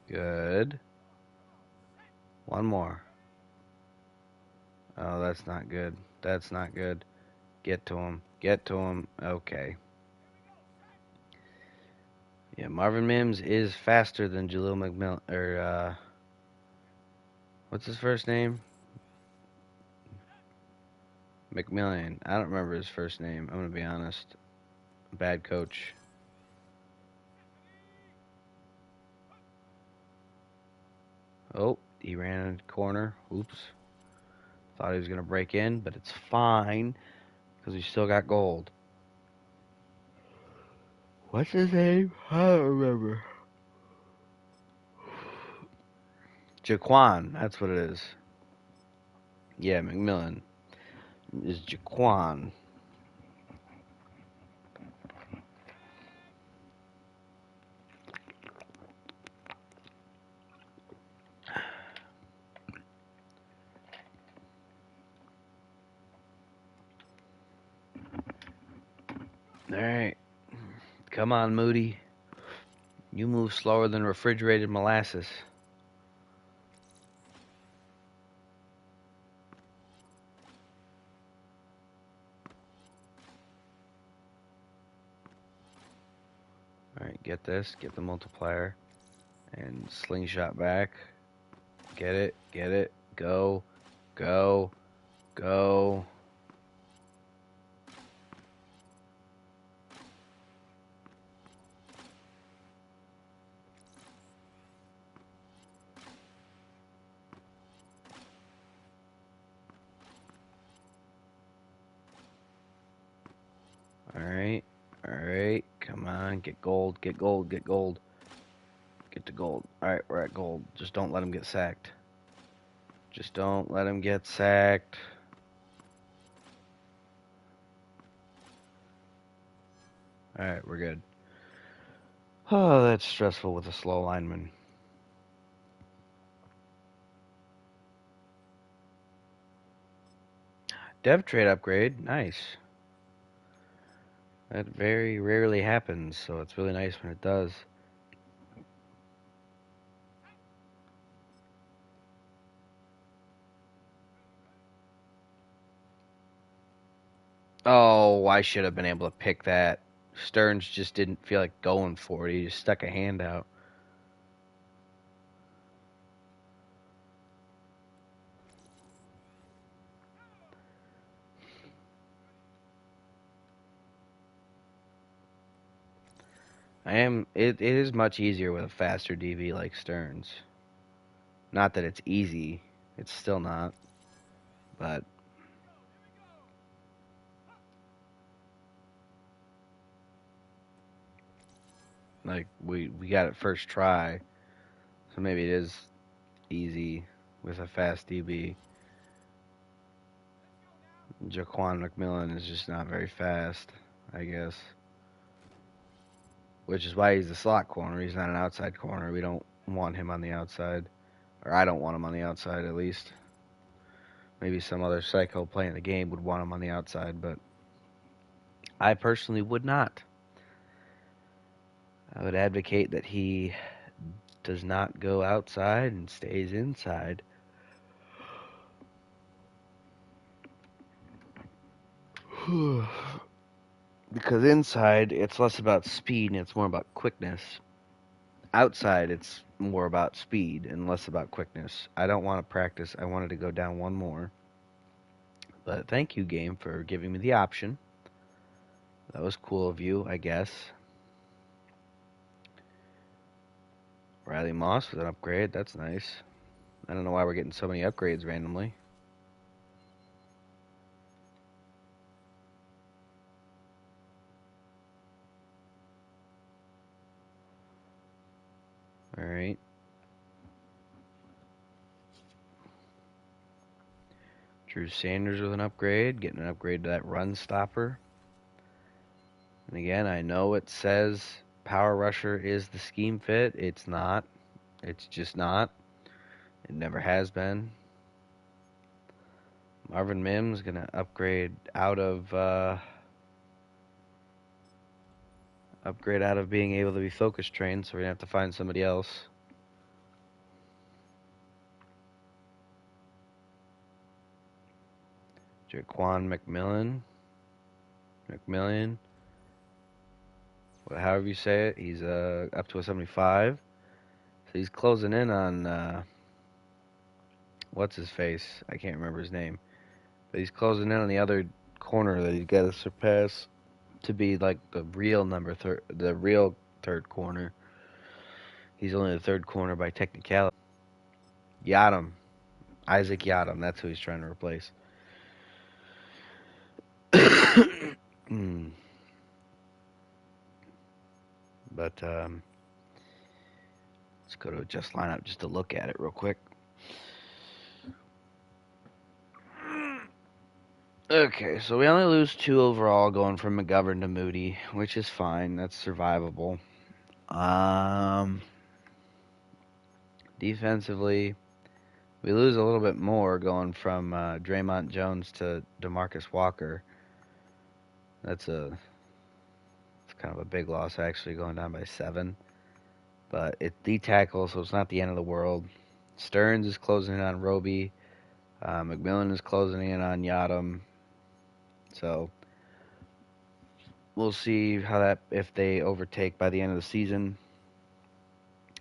Good. One more. Oh, that's not good. That's not good. Get to him. Get to him. Okay. Yeah, Marvin Mims is faster than Jaleel McMillan. What's his first name? McMillian. I don't remember his first name. I'm gonna be honest. Bad coach. Oh, he ran in the corner. Oops. Thought he was going to break in, but it's fine because we still got gold. What's his name? I don't remember. Jaquan, that's what it is. Yeah, McMillan is Jaquan. All right. Come on, Moody. You move slower than refrigerated molasses. All right, get this. Get the multiplier. And slingshot back. Get it. Get it. Go. Go. Go. All right. All right. Come on. Get gold. Get gold. Get gold. Get to gold. All right, we're at gold. Just don't let him get sacked. Just don't let him get sacked. All right, we're good. Oh, that's stressful with a slow lineman. Dev trade upgrade. Nice. That very rarely happens, so it's really nice when it does. Oh, I should have been able to pick that. Stearns just didn't feel like going for it. He just stuck a hand out. It is much easier with a faster DV like Stearns. Not that it's easy. It's still not. But like we got it first try. So maybe it is easy with a fast DB. Jaquan McMillan is just not very fast, I guess. Which is why he's the slot corner. He's not an outside corner. We don't want him on the outside. Or I don't want him on the outside, at least. Maybe some other psycho playing the game would want him on the outside, but I personally would not. I would advocate that he does not go outside and stays inside. Because inside, it's less about speed and it's more about quickness. Outside, it's more about speed and less about quickness. I don't want to practice. I wanted to go down one more. But thank you, game, for giving me the option. That was cool of you, I guess. Riley Moss with an upgrade. That's nice. I don't know why we're getting so many upgrades randomly. All right. Drew Sanders with an upgrade. Getting an upgrade to that run stopper. And again, I know it says power rusher is the scheme fit. It's not. It's just not. It never has been. Marvin Mims gonna upgrade out of being able to be focus trained, so we're gonna have to find somebody else. Jaquan McMillan, however you say it. He's up to a 75, so he's closing in on what's his face? I can't remember his name, but he's closing in on the other corner that he's got to surpass to be like the real the real third corner. He's only the third corner by technicality. Yadam. Isaac Yadam. That's who he's trying to replace. Hmm. But let's go to adjust lineup just to look at it real quick. Okay, so we only lose 2 overall going from McGovern to Moody, which is fine. That's survivable. Defensively, we lose a little bit more going from Draymond Jones to DeMarcus Walker. It's kind of a big loss, actually, going down by 7. But it's D tackle, so it's not the end of the world. Stearns is closing in on Roby. McMillan is closing in on Yadam. So we'll see if they overtake by the end of the season.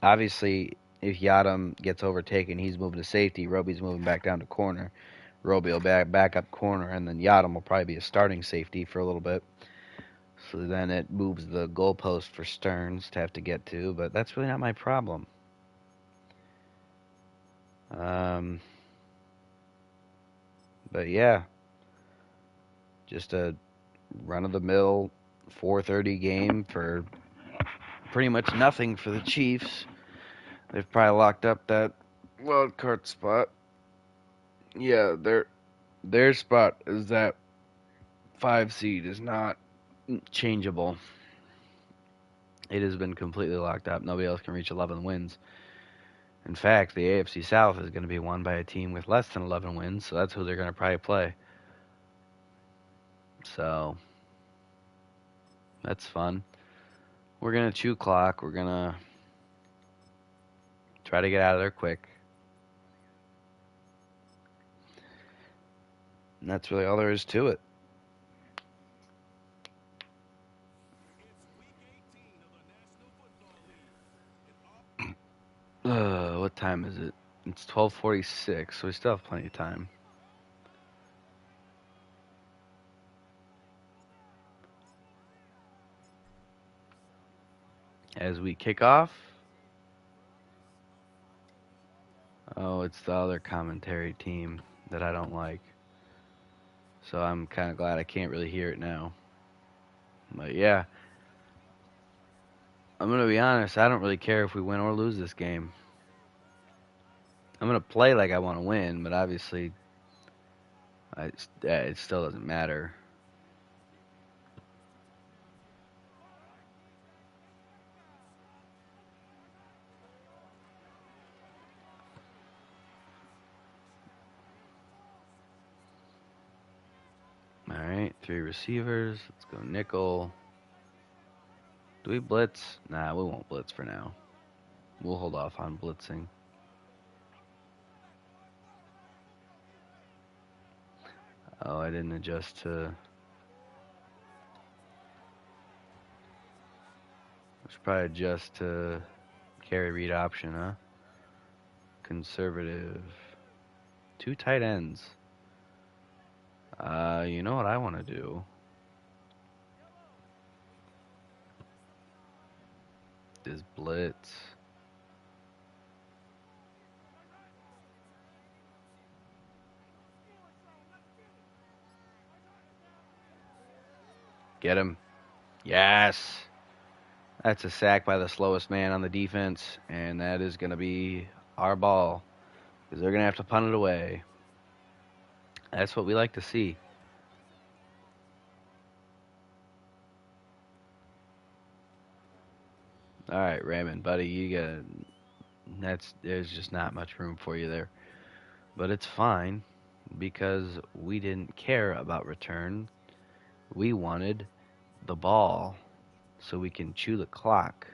Obviously, if Yadam gets overtaken, he's moving to safety. Roby's moving back down to corner. Roby will back up corner, and then Yadam will probably be a starting safety for a little bit. So then it moves the goalpost for Stearns to have to get to, but that's really not my problem. But yeah, just a run-of-the-mill 4:30 game for pretty much nothing for the Chiefs. They've probably locked up that wild card spot. Yeah, their spot is that 5 seed is not changeable. It has been completely locked up. Nobody else can reach 11 wins. In fact, the AFC South is going to be won by a team with less than 11 wins, so that's who they're going to probably play. So that's fun. We're going to chew clock. We're going to try to get out of there quick. And that's really all there is to it. What time is it? It's 12:46, so we still have plenty of time. As we kick off. Oh, it's the other commentary team that I don't like. So I'm kind of glad I can't really hear it now. But yeah, I'm going to be honest. I don't really care if we win or lose this game. I'm going to play like I want to win, but obviously it still doesn't matter. All right, 3 receivers. Let's go nickel. Do we blitz? Nah, we won't blitz for now. We'll hold off on blitzing. Oh, I didn't adjust to... I should probably adjust to carry read option, huh? Conservative. 2 tight ends. You know what I want to do? Is blitz. Get him. Yes. That's a sack by the slowest man on the defense, and that is going to be our ball because they're going to have to punt it away. That's what we like to see. All right, Raymond, buddy, there's just not much room for you there. But it's fine because we didn't care about return. We wanted the ball so we can chew the clock.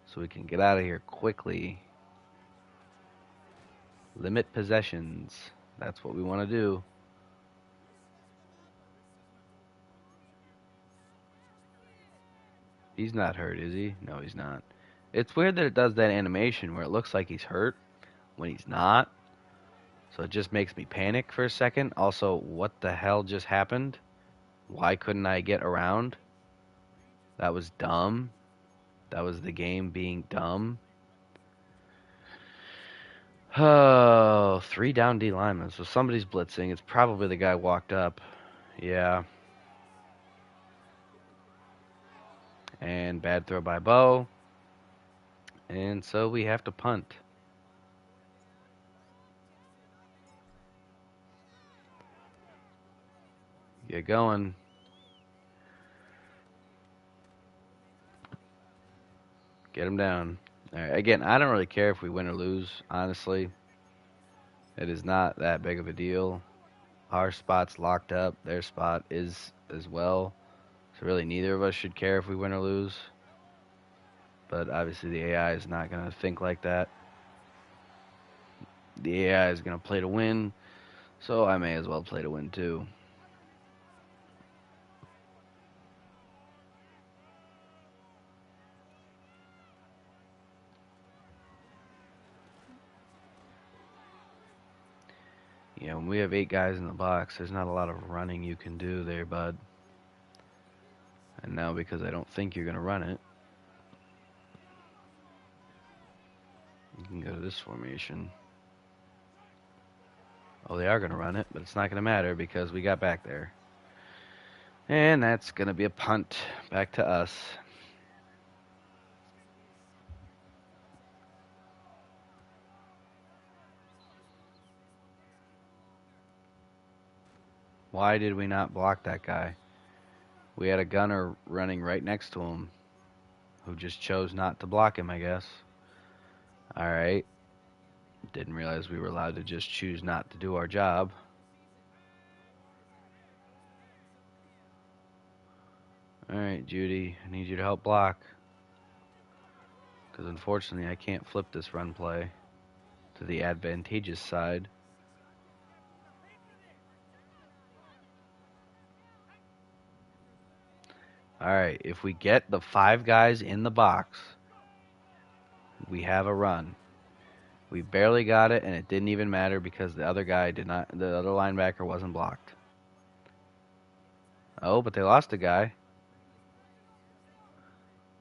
So we can get out of here quickly. Limit possessions. That's what we want to do. He's not hurt, is he? No, he's not. It's weird that it does that animation where it looks like he's hurt when he's not. So it just makes me panic for a second. Also, what the hell just happened? Why couldn't I get around? That was dumb. That was the game being dumb. Oh, 3 down D linemen. So somebody's blitzing. It's probably the guy walked up. Yeah. And bad throw by Bo. And so we have to punt. Get going. Get him down. All right. Again, I don't really care if we win or lose, honestly. It is not that big of a deal. Our spot's locked up. Their spot is as well. So really neither of us should care if we win or lose. But obviously the AI is not going to think like that. The AI is going to play to win. So I may as well play to win too. You know, when we have 8 guys in the box, there's not a lot of running you can do there, bud. And now because I don't think you're going to run it, you can go to this formation. Oh, they are going to run it, but it's not going to matter because we got back there. And that's going to be a punt back to us. Why did we not block that guy? We had a gunner running right next to him who just chose not to block him, I guess. Alright. Didn't realize we were allowed to just choose not to do our job. Alright, Judy, I need you to help block. Because unfortunately, I can't flip this run play to the advantageous side. Alright, if we get the 5 guys in the box, we have a run. We barely got it, and it didn't even matter because the other guy did not, the other linebacker wasn't blocked. Oh, but they lost a guy.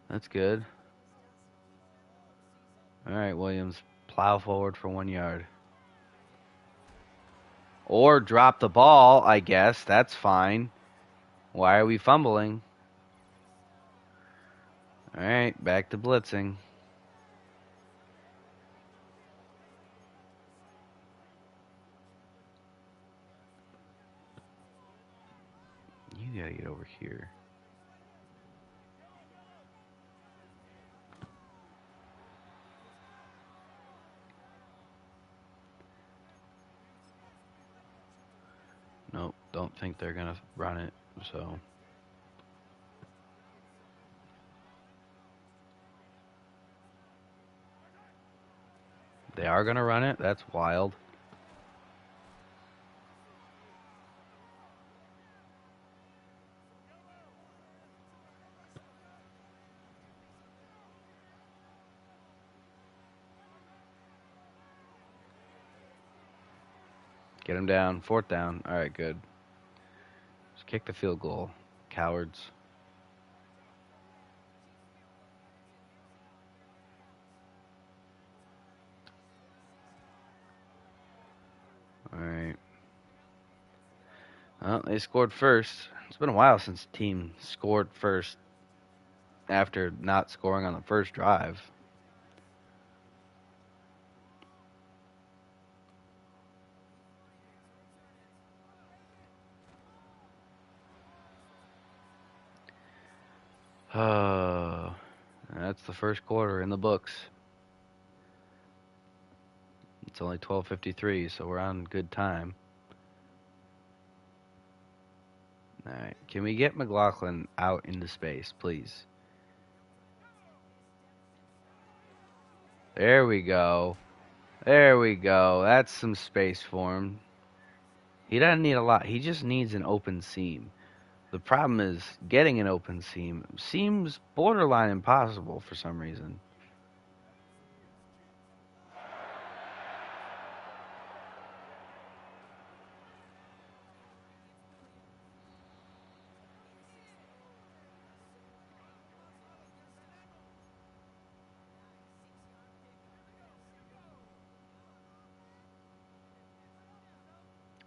That's good. Alright, Williams, plow forward for 1 yard. Or drop the ball, I guess. That's fine. Why are we fumbling? Alright, back to blitzing. You gotta get over here. Nope, don't think they're gonna run it, so. They are gonna run it? That's wild. Get him down. 4th down. Alright, good. Just kick the field goal. Cowards. Alright. Well, they scored first. It's been a while since the team scored first after not scoring on the first drive. That's the first quarter in the books. It's only 12:53, so we're on good time. Alright, can we get McLaughlin out into space, please? There we go. There we go. That's some space for him. He doesn't need a lot. He just needs an open seam. The problem is getting an open seam seems borderline impossible for some reason.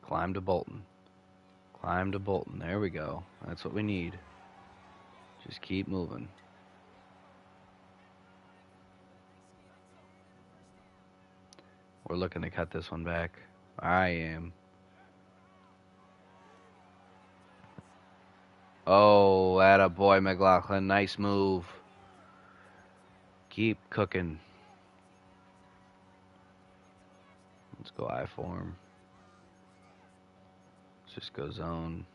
Climb to Bolton. Climb to Bolton. There we go. That's what we need. Just keep moving. We're looking to cut this one back. I am. Oh, atta boy, McLaughlin. Nice move. Keep cooking. Let's go I form. Let's just go zone.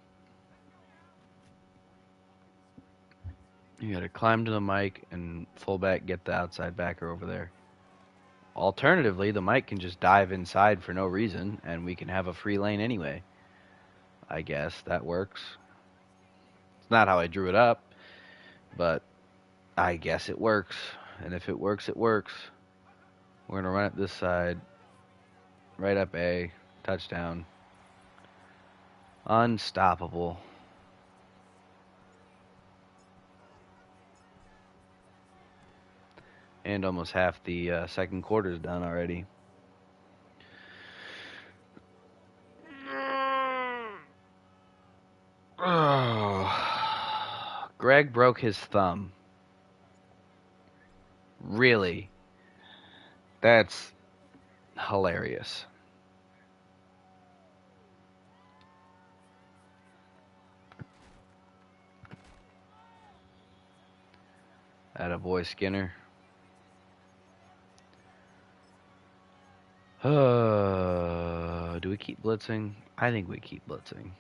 You gotta climb to the mic and fullback get the outside backer over there. Alternatively, the mic can just dive inside for no reason, and we can have a free lane anyway. I guess that works. It's not how I drew it up, but I guess it works. And if it works, it works. We're gonna run it this side. Right up A. Touchdown. Unstoppable. And almost half the second quarter is done already. Greg broke his thumb. Really? That's hilarious. Attaboy Skinner. Do we keep blitzing? I think we keep blitzing.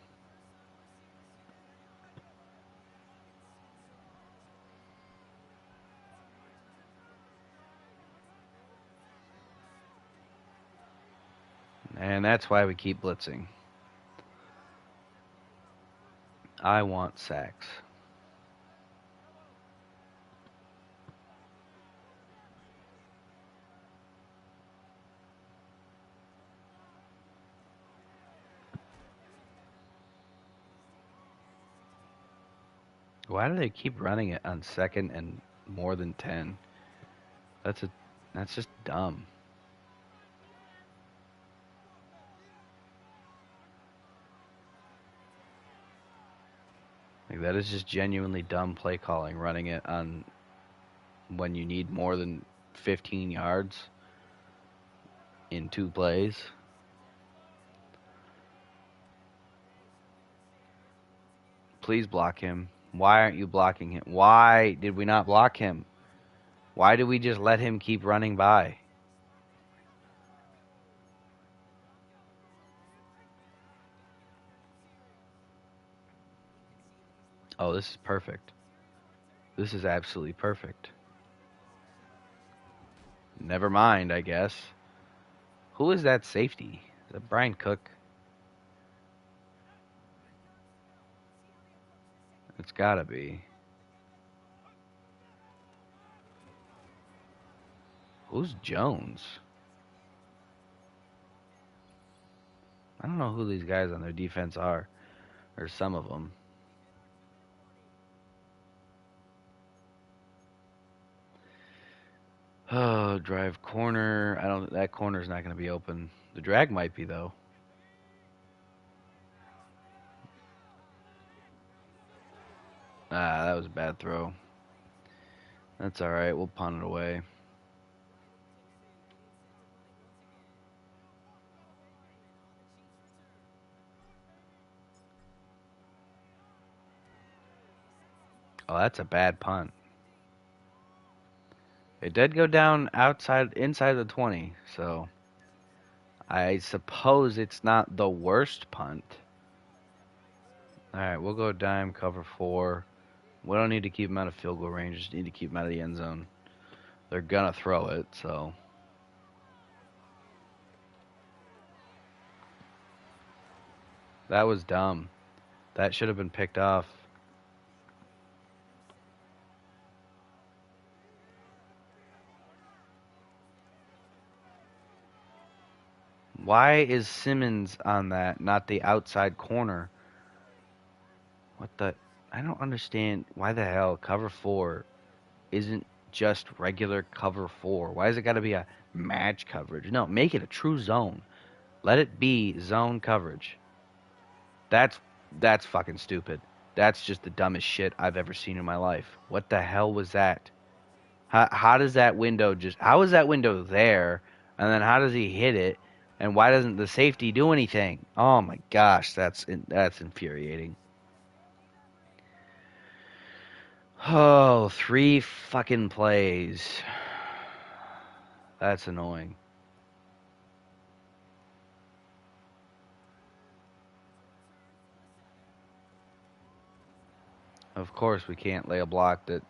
And that's why we keep blitzing. I want sacks. Why do they keep running it on second and more than 10? That's just dumb. Like, that is just genuinely dumb play calling, running it on when you need more than 15 yards in 2 plays. Please block him. Why aren't you blocking him? Why did we not block him? Why did we just let him keep running by? Oh, this is perfect. This is absolutely perfect. Never mind, I guess. Who is that safety? Is that Brian Cook? It's gotta be. Who's Jones? I don't know who these guys on their defense are, or some of them. Oh, drive corner. That corner's not going to be open. The drag might be though. Ah, that was a bad throw. That's all right. We'll punt it away. Oh, that's a bad punt. It did go down inside the 20, so I suppose it's not the worst punt. All right, we'll go dime, cover 4. We don't need to keep them out of field goal range. Just need to keep them out of the end zone. They're gonna throw it, so. That was dumb. That should have been picked off. Why is Simmons on that, not the outside corner? What the? I don't understand why the hell cover 4 isn't just regular cover 4. Why has it got to be a match coverage? No, make it a true zone. Let it be zone coverage. That's that's fucking stupid. That's just the dumbest shit I've ever seen in my life. What the hell was that? How does that window just how is that window there? And then how does he hit it? And why doesn't the safety do anything? Oh my gosh, that's infuriating. Oh, 3 fucking plays. That's annoying. Of course, we can't lay a block that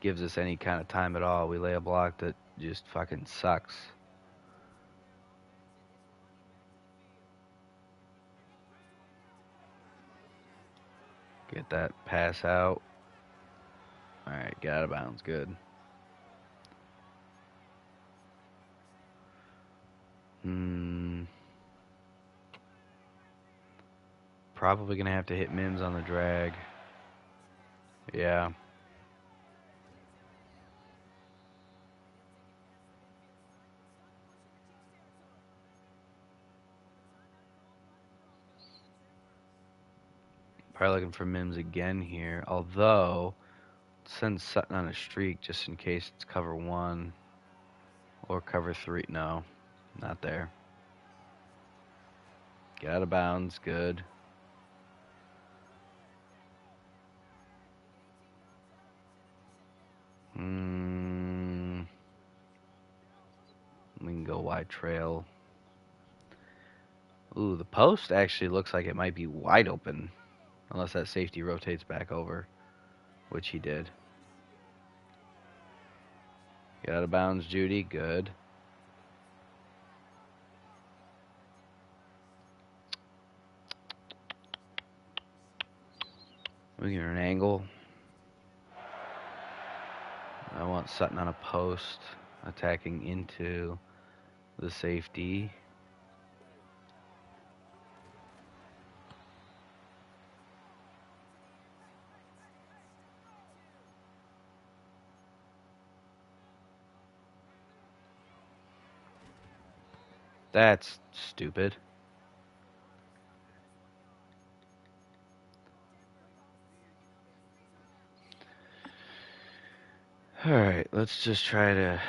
gives us any kind of time at all. We lay a block that just fucking sucks. Get that pass out. All right, get out of bounds. Good. Hmm. Probably gonna have to hit Mims on the drag. Yeah. Probably looking for Mims again here. Although, send Sutton on a streak just in case it's cover 1 or cover 3. No, not there. Get out of bounds. Good. Hmm. We can go wide trail. Ooh, the post actually looks like it might be wide open. Unless that safety rotates back over, which he did. Get out of bounds, Judy. Good. We get an angle. I want Sutton on a post, attacking into the safety. That's stupid. Alright, let's just try to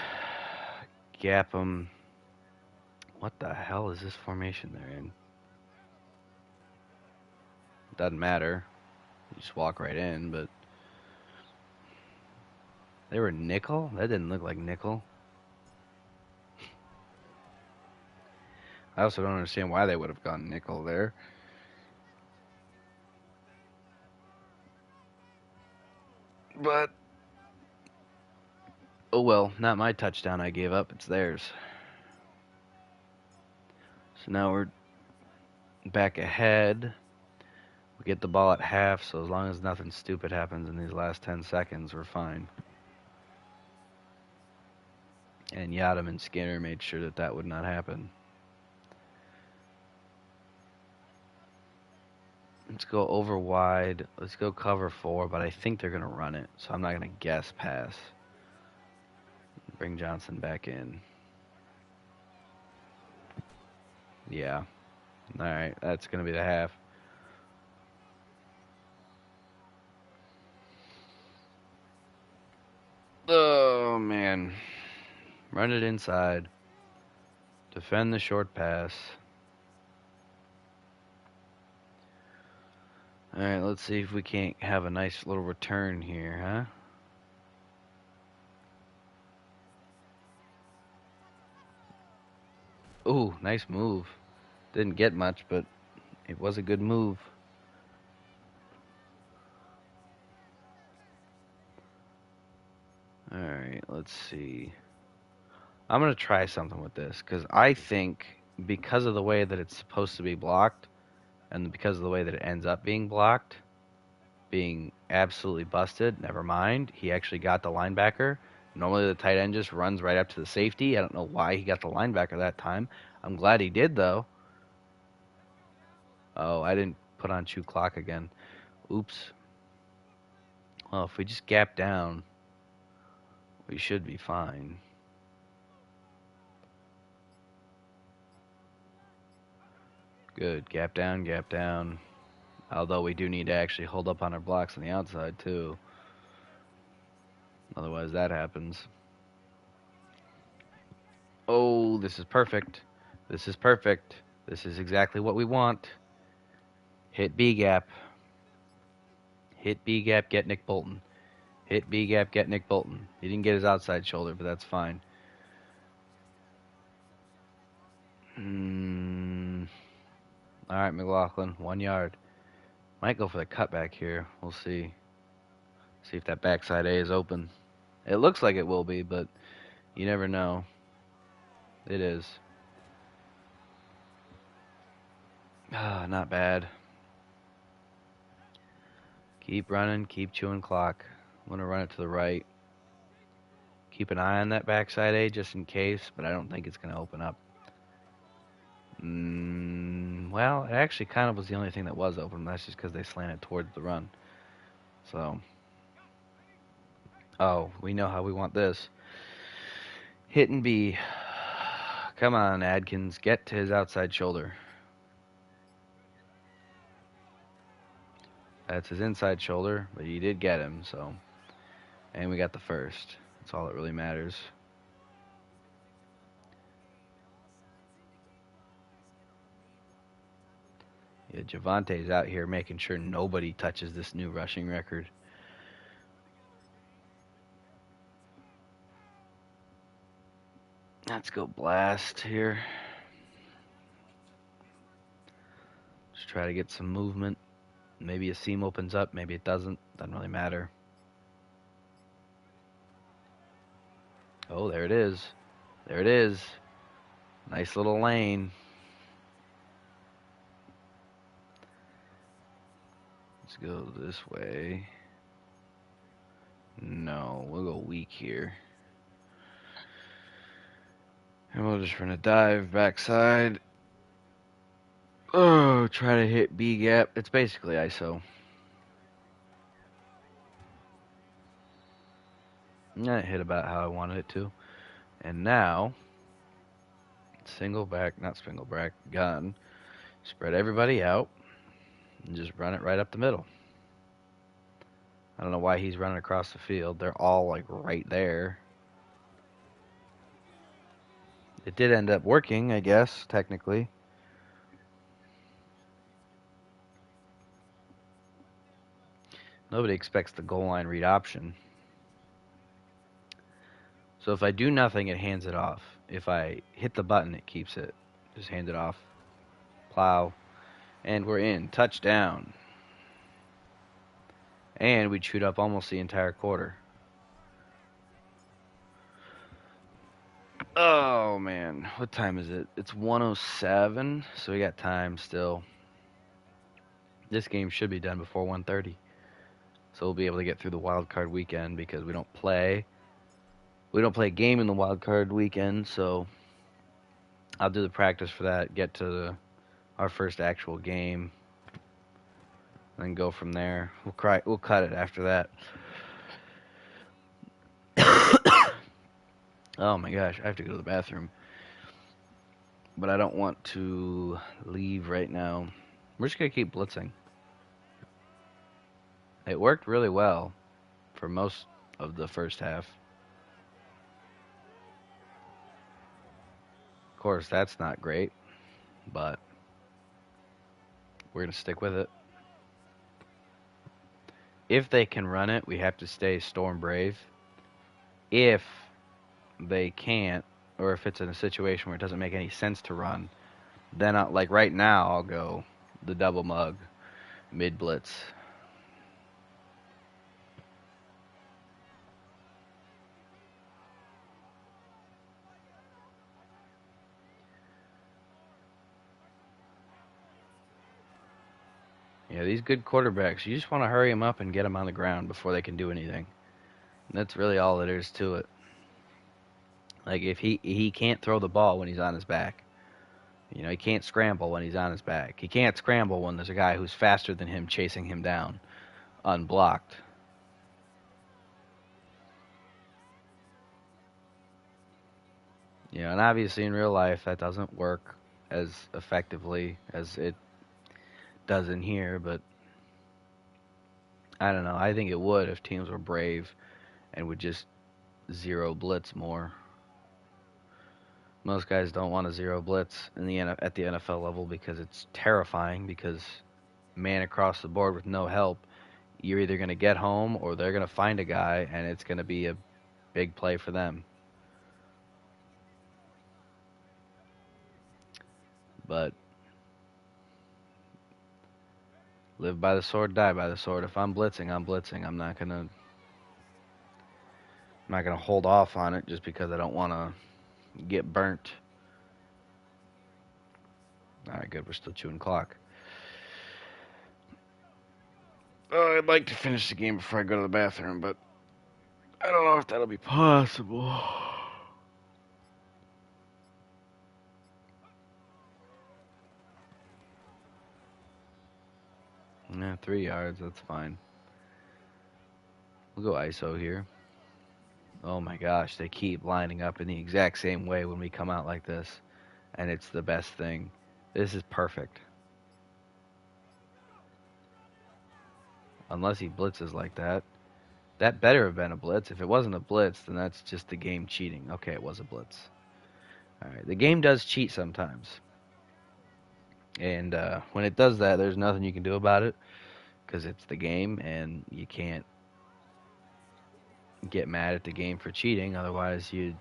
gap them. What the hell is this formation they're in? Doesn't matter. You just walk right in, but they were nickel? That didn't look like nickel. I also don't understand why they would have gone nickel there. But, oh well, not my touchdown I gave up, it's theirs. So now we're back ahead. We get the ball at half, so as long as nothing stupid happens in these last 10 seconds, we're fine. And Yadam and Skinner made sure that that would not happen. Let's go over wide. Let's go cover 4, but I think they're going to run it, so I'm not going to guess pass. Bring Johnson back in. Yeah. All right, that's going to be the half. Oh, man. Run it inside. Defend the short pass. All right, let's see if we can't have a nice little return here, huh? Ooh, nice move. Didn't get much, but it was a good move. All right, let's see. I'm going to try something with this because I think because of the way that it's supposed to be blocked and because of the way that it ends up being blocked, being absolutely busted, never mind. He actually got the linebacker. Normally the tight end just runs right up to the safety. I don't know why he got the linebacker that time. I'm glad he did, though. Oh, I didn't put on chew clock again. Oops. Well, if we just gap down, we should be fine. Good. Gap down, gap down. Although we do need to actually hold up on our blocks on the outside, too. Otherwise, that happens. Oh, this is perfect. This is perfect. This is exactly what we want. Hit B gap. Hit B gap, get Nick Bolton. Hit B gap, get Nick Bolton. He didn't get his outside shoulder, but that's fine. All right, McLaughlin, 1 yard. Might go for the cutback here. We'll see. See if that backside A is open. It looks like it will be, but you never know. It is. Ah, not bad. Keep running, keep chewing clock. I'm going to run it to the right. Keep an eye on that backside A just in case, but I don't think it's going to open up. Well, it actually kind of was the only thing that was open. That's just because they slanted towards the run. So, oh, we know how we want this. Hit and B. Come on, Adkins. Get to his outside shoulder. That's his inside shoulder, but you did get him, so. And we got the first. That's all that really matters. Yeah, Javante's out here making sure nobody touches this new rushing record. Let's go blast here. Just try to get some movement. Maybe a seam opens up, maybe it doesn't. Doesn't really matter. Oh, there it is. There it is. Nice little lane. Let's go this way. No, we'll go weak here. And we'll just run a dive backside. Oh, try to hit B gap. It's basically ISO. That hit about how I wanted it to. And now, single back, not single back, gun. Spread everybody out and just run it right up the middle. I don't know why he's running across the field. They're all like right there. It did end up working, I guess, technically. Nobody expects the goal line read option. So if I do nothing, it hands it off. If I hit the button, it keeps it. Just hand it off. Plow. And we're in. Touchdown. And we chewed up almost the entire quarter. Oh, man. What time is it? It's 1:07, so we got time still. This game should be done before 1:30. So we'll be able to get through the wild card weekend because we don't play. We don't play a game in the wild card weekend, so I'll do the practice for that, get to our first actual game, and then go from there. We'll cut it after that. Oh my gosh, I have to go to the bathroom. But I don't want to leave right now. We're just going to keep blitzing. It worked really well for most of the first half. Of course, that's not great, but we're going to stick with it. If they can run it, we have to stay storm brave. If they can't, or if it's in a situation where it doesn't make any sense to run, then like right now, I'll go the double mug, mid blitz. Yeah, these good quarterbacks, you just want to hurry them up and get them on the ground before they can do anything. And that's really all there is to it. Like, if he can't throw the ball when he's on his back. You know, he can't scramble when he's on his back. He can't scramble when there's a guy who's faster than him chasing him down, unblocked. You know, and obviously in real life that doesn't work as effectively as it does in here, but I don't know. I think it would if teams were brave and would just zero blitz more. Most guys don't want to zero blitz at the NFL level because it's terrifying because man across the board with no help, you're either going to get home or they're going to find a guy and it's going to be a big play for them. But live by the sword, die by the sword. If I'm blitzing, I'm blitzing. I'm not going to hold off on it just because I don't want to get burnt. All right, good. We're still chewing clock. I'd like to finish the game before I go to the bathroom, but I don't know if that'll be possible. Yeah, 3 yards. That's fine. We'll go ISO here. Oh my gosh, they keep lining up in the exact same way when we come out like this, and it's the best thing. This is perfect. Unless he blitzes like that. That better have been a blitz. If it wasn't a blitz, then that's just the game cheating. Okay, it was a blitz. All right, the game does cheat sometimes. And when it does that, there's nothing you can do about it because it's the game, and you can't get mad at the game for cheating. Otherwise, you'd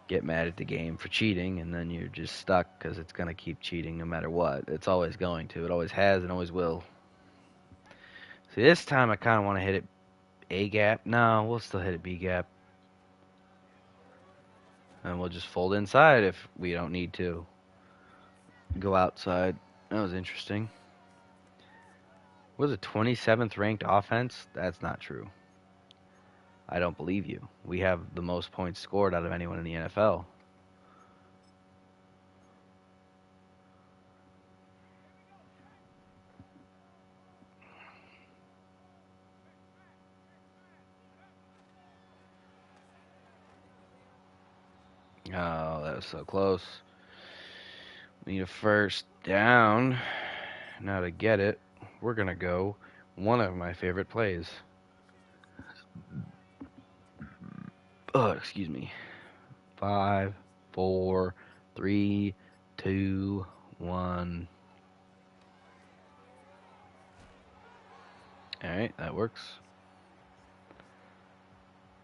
get mad at the game for cheating, and then you're just stuck because it's going to keep cheating no matter what. It's always going to. It always has and always will. See, this time I kind of want to hit it A gap. No, we'll still hit it B gap. And we'll just fold inside if we don't need to go outside. That was interesting. Was it 27th ranked offense? That's not true. I don't believe you. We have the most points scored out of anyone in the NFL. Oh, that was so close. We need a first down. Now to get it, we're going to go one of my favorite plays. Oh, excuse me. 5, 4, 3, 2, 1. Alright, that works.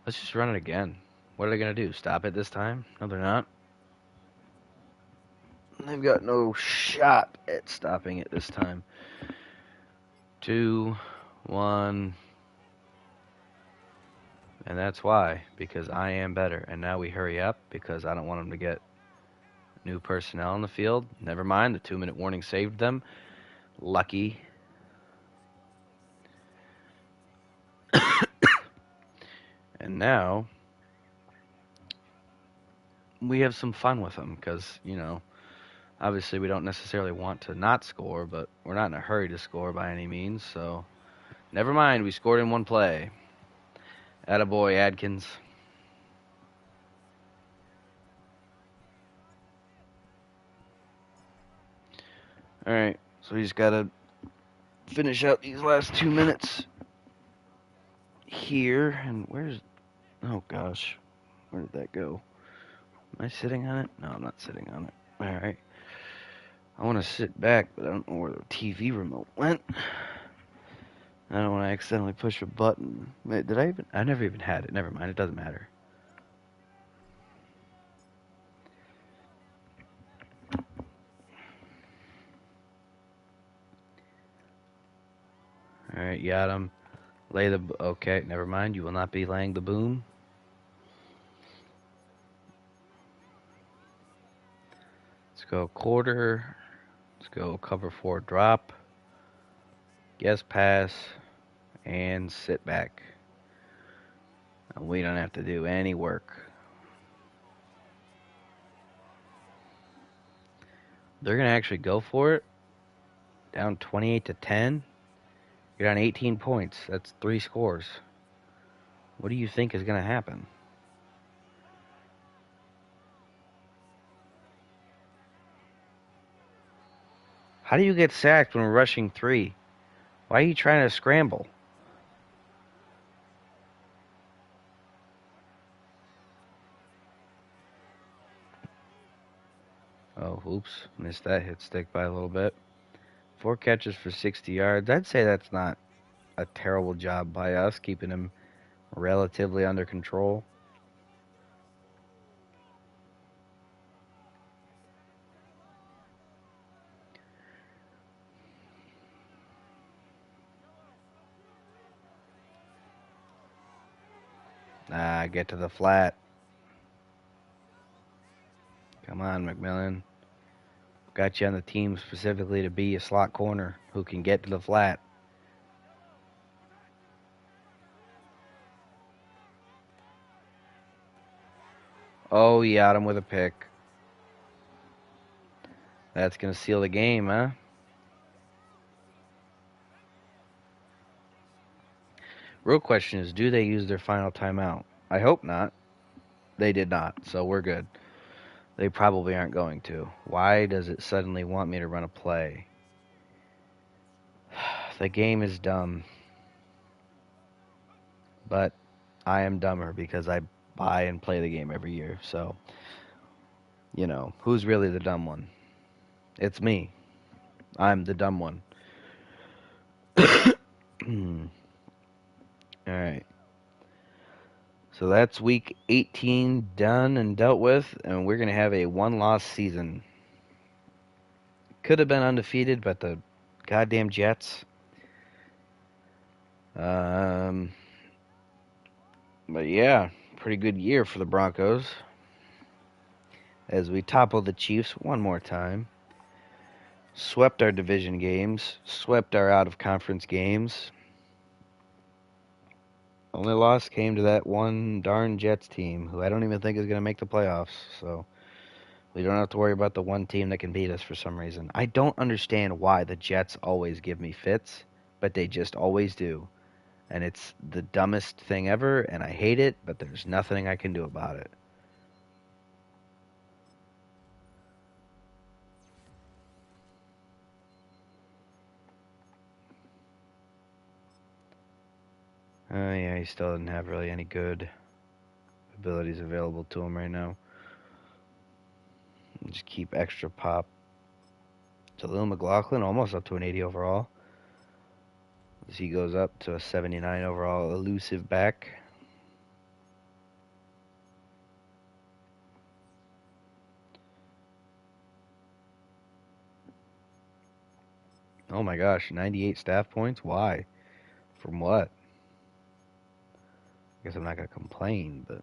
Let's just run it again. What are they going to do? Stop it this time? No, they're not. They've got no shot at stopping it this time. 2, 1. And that's why, because I am better. And now we hurry up because I don't want them to get new personnel in the field. Never mind, the 2-minute warning saved them. Lucky. And now we have some fun with them because, obviously we don't necessarily want to not score, but we're not in a hurry to score by any means. So never mind, we scored in one play. Attaboy, Adkins. All right, so we just got to finish out these last 2 minutes here. And oh gosh, where did that go? Am I sitting on it? No, I'm not sitting on it. All right. I want to sit back, but I don't know where the TV remote went. I don't want to accidentally push a button. Wait, I never even had it. Never mind, it doesn't matter. All right, got him. Okay, never mind. You will not be laying the boom. Let's go quarter. Let's go cover 4 drop. Guess pass. And sit back. We don't have to do any work. They're going to actually go for it. Down 28-10. You're down 18 points. That's 3 scores. What do you think is going to happen? How do you get sacked when we're rushing 3? Why are you trying to scramble? Oh, oops. Missed that hit stick by a little bit. 4 catches for 60 yards. I'd say that's not a terrible job by us, keeping him relatively under control. Get to the flat. Come on, McMillan. Got you on the team specifically to be a slot corner who can get to the flat. Oh, he got him with a pick. That's going to seal the game, huh? Real question is, do they use their final timeout? I hope not. They did not, so we're good. They probably aren't going to. Why does it suddenly want me to run a play? The game is dumb. But I am dumber because I buy and play the game every year. So, who's really the dumb one? It's me. I'm the dumb one. All right. So that's week 18 done and dealt with, and we're going to have a one-loss season. Could have been undefeated, but the goddamn Jets. But yeah, pretty good year for the Broncos. As we topple the Chiefs one more time. Swept our division games. Swept our out-of-conference games. Only loss came to that one darn Jets team, who I don't even think is going to make the playoffs. So we don't have to worry about the one team that can beat us for some reason. I don't understand why the Jets always give me fits, but they just always do. And it's the dumbest thing ever, and I hate it, but there's nothing I can do about it. Yeah, he still doesn't have really any good abilities available to him right now. Just keep extra pop. Jaleel McLaughlin almost up to an 80 overall. As he goes up to a 79 overall elusive back. Oh my gosh, 98 staff points? Why? From what? I guess I'm not going to complain, but...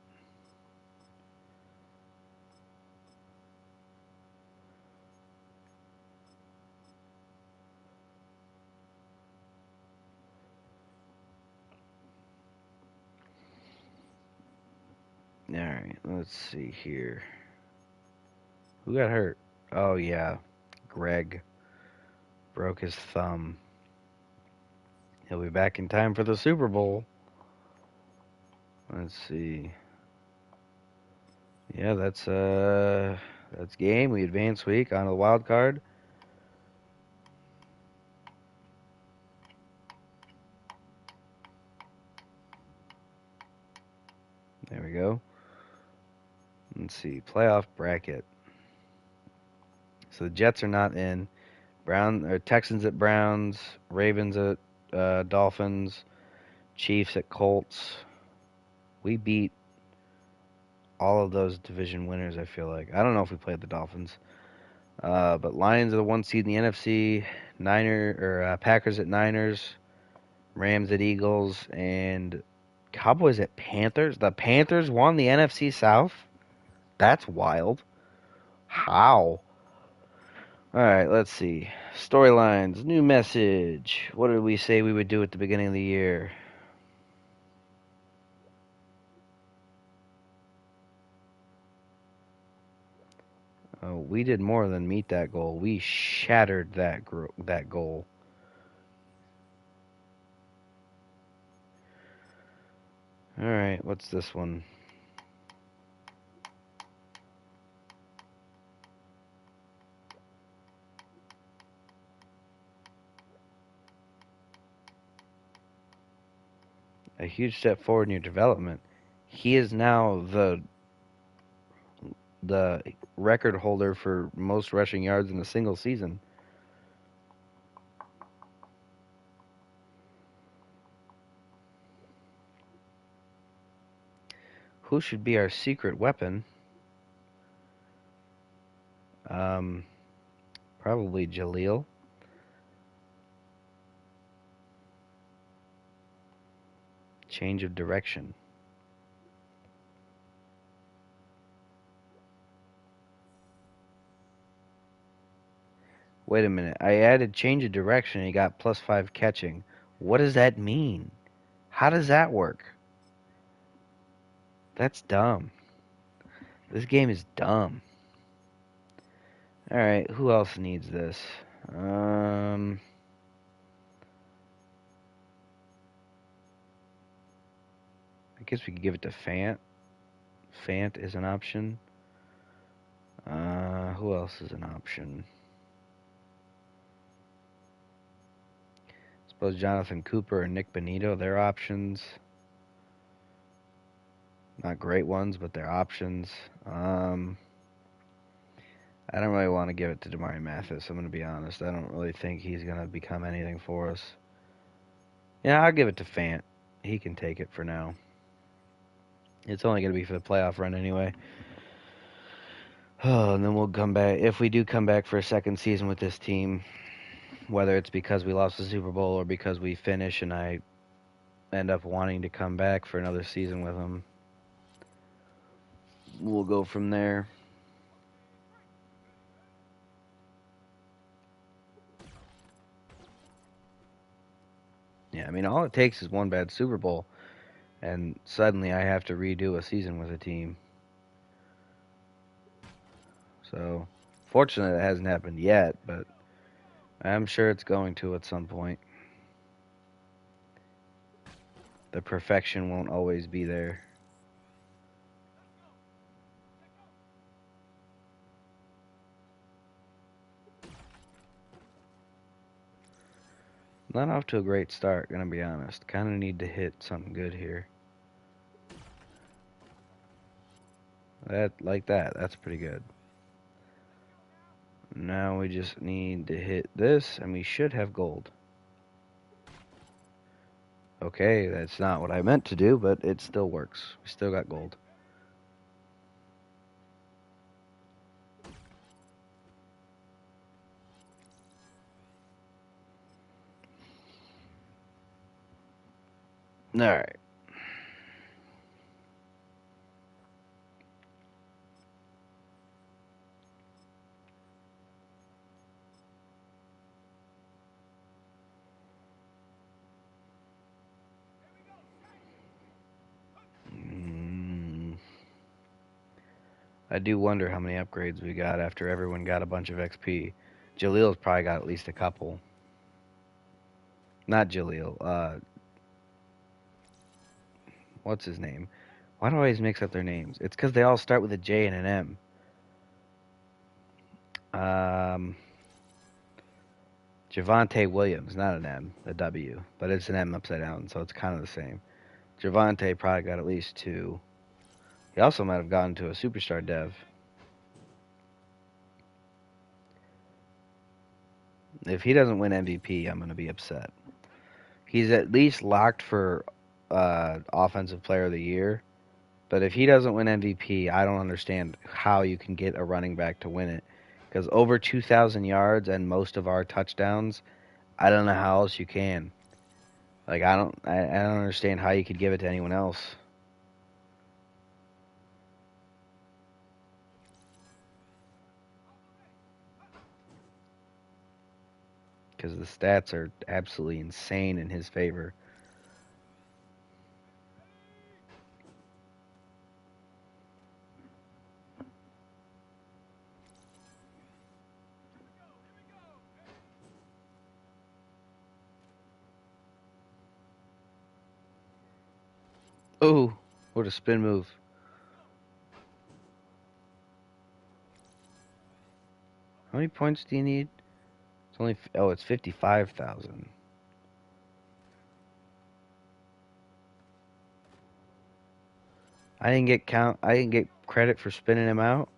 Alright, let's see here. Who got hurt? Oh, yeah. Greg broke his thumb. He'll be back in time for the Super Bowl. Let's see. Yeah, that's game. We advance week on the wild card. There we go. Let's see. Playoff bracket. So the Jets are not in. Texans at Browns, Ravens at Dolphins, Chiefs at Colts. We beat all of those division winners, I feel like. I don't know if we played the Dolphins. But Lions are the 1 seed in the NFC. Packers at Niners, Rams at Eagles, and Cowboys at Panthers. The Panthers won the NFC South? That's wild. How? Alright, let's see. Storylines, new message. What did we say we would do at the beginning of the year? We did more than meet that goal. We shattered that goal. Alright, what's this one? a huge step forward in your development. He is now the record holder for most rushing yards in a single season. Who should be our secret weapon? Um, Probably Jaleel. Change of direction. Wait a minute. I added change of direction and he got +5 catching. What does that mean? How does that work? That's dumb. This game is dumb. Alright, who else needs this? I guess we could give it to Fant. Fant is an option. Who else is an option? Suppose Jonathan Cooper and Nick Benito, they're options. Not great ones, but they're options. I don't really want to give it to Damari Mathis. I'm going to be honest. I don't really think he's going to become anything for us. Yeah, I'll give it to Fant. He can take it for now. It's only going to be for the playoff run anyway. Oh, and then we'll come back. If we do come back for a second season with this team, whether it's because we lost the Super Bowl or because we finish and I end up wanting to come back for another season with them, we'll go from there. Yeah, I mean, all it takes is one bad Super Bowl, and suddenly I have to redo a season with a team. So, fortunately, that hasn't happened yet, but I'm sure it's going to at some point. The perfection won't always be there. Not off to a great start, gonna be honest. Kind of need to hit something good here. Like that. That's pretty good. Now we just need to hit this, and we should have gold. Okay, that's not what I meant to do, but it still works. We still got gold. All right. I do wonder how many upgrades we got after everyone got a bunch of XP. Jaleel's probably got at least a couple. Not Jaleel. What's his name? Why do I always mix up their names? It's because they all start with a J and an M. Javante Williams, not an M, a W, but it's an M upside down, so it's kind of the same. Javante probably got at least 2. He also might have gotten to a superstar dev. If he doesn't win MVP, I'm going to be upset. He's at least locked for Offensive Player of the Year, but if he doesn't win MVP, I don't understand how you can get a running back to win it. Because over 2,000 yards and most of our touchdowns, I don't know how else you can. Like I don't understand how you could give it to anyone else. Because the stats are absolutely insane in his favor. Oh, what a spin move. How many points do you need? It's only, it's 55,000. I didn't get credit for spinning him out.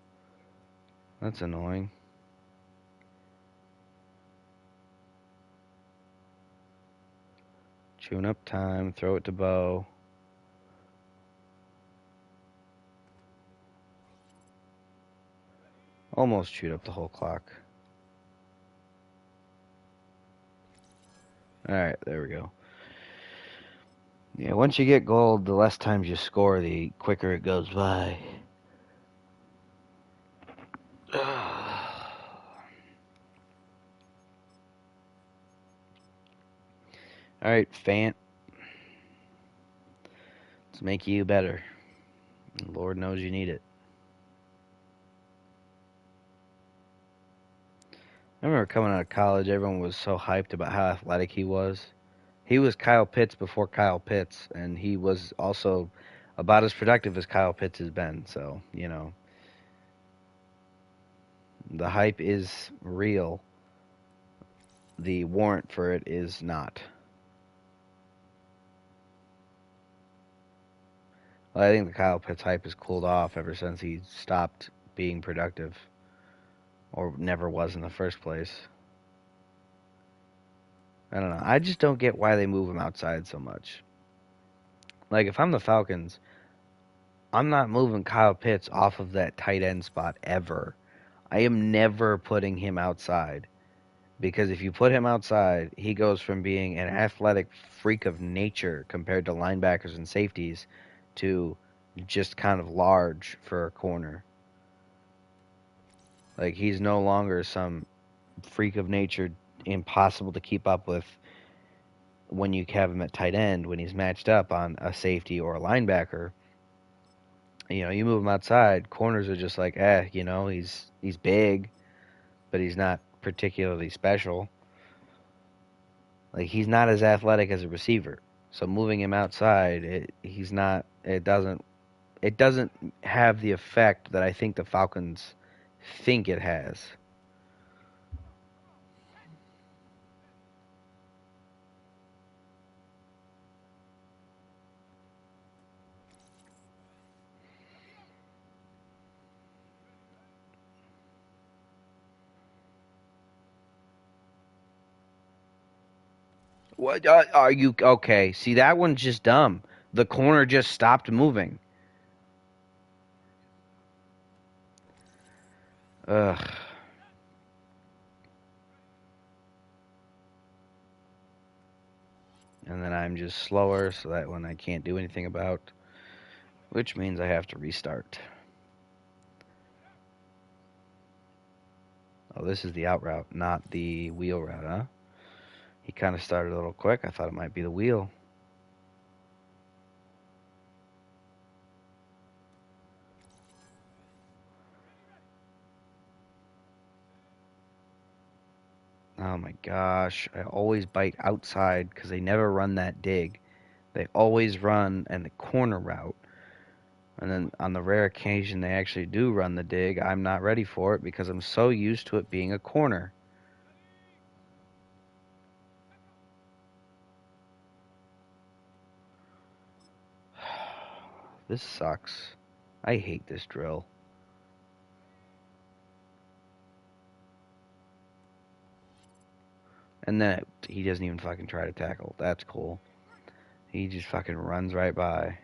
That's annoying. Tune up time. Throw it to Bo. Almost chewed up the whole clock. Alright, there we go. Yeah, once you get gold, the less times you score, the quicker it goes by. Alright, Fant. Let's make you better. Lord knows you need it. I remember coming out of college, everyone was so hyped about how athletic he was. He was Kyle Pitts before Kyle Pitts, and he was also about as productive as Kyle Pitts has been. So, you know, the hype is real. The warrant for it is not. Well, I think the Kyle Pitts hype has cooled off ever since he stopped being productive, or never was in the first place. I don't know. I just don't get why they move him outside so much. Like, if I'm the Falcons, I'm not moving Kyle Pitts off of that tight end spot ever. I am never putting him outside. Because if you put him outside, he goes from being an athletic freak of nature compared to linebackers and safeties to just kind of large for a corner. Like, he's no longer some freak of nature impossible to keep up with when you have him at tight end when he's matched up on a safety or a linebacker. You know, you move him outside, corners are just like, you know, he's big, but he's not particularly special. Like, he's not as athletic as a receiver. So moving him outside, it doesn't have the effect that I think the Falcons think it has. What are you okay? See, that one's just dumb. The corner just stopped moving. Ugh. And then I'm just slower, so that one I can't do anything about, which means I have to restart. Oh, this is the out route, not the wheel route, huh? He kind of started a little quick. I thought it might be the wheel. Oh my gosh. I always bite outside because they never run that dig. They always run and the corner route. And then on the rare occasion they actually do run the dig, I'm not ready for it because I'm so used to it being a corner. This sucks. I hate this drill. And then he doesn't even fucking try to tackle. That's cool. He just fucking runs right by.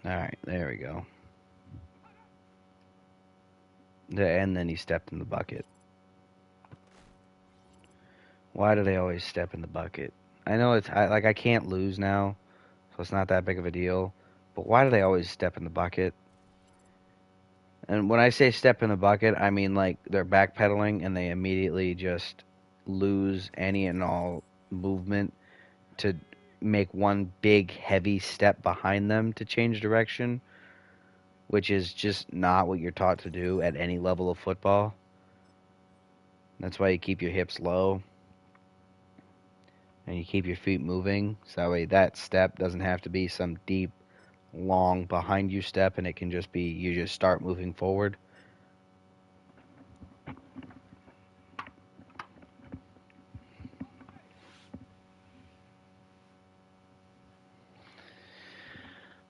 Alright, there we go. And then he stepped in the bucket. Why do they always step in the bucket? I know I can't lose now, so it's not that big of a deal. But why do they always step in the bucket? And when I say step in the bucket, I mean like they're backpedaling and they immediately just lose any and all movement to make one big heavy step behind them to change direction. which is just not what you're taught to do at any level of football. That's why you keep your hips low and you keep your feet moving. So that way that step doesn't have to be some deep, long behind you step, and it can just be you just start moving forward.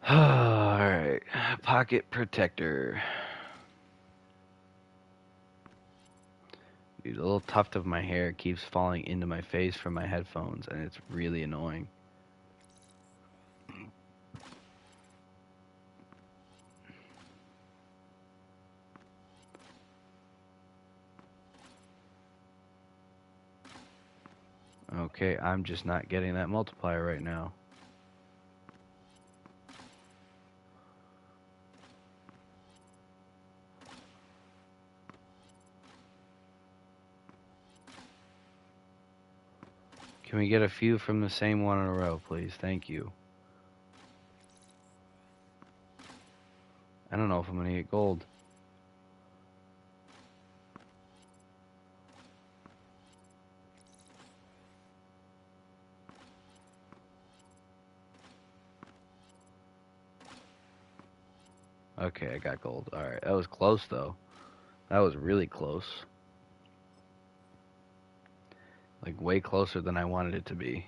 Alright, pocket protector. Dude, a little tuft of my hair keeps falling into my face from my headphones, and it's really annoying. Okay, I'm just not getting that multiplier right now. Can we get a few from the same one in a row, please? Thank you. I don't know if I'm going to get gold. Okay, I got gold. Alright, that was close, though. That was really close. Like, way closer than I wanted it to be.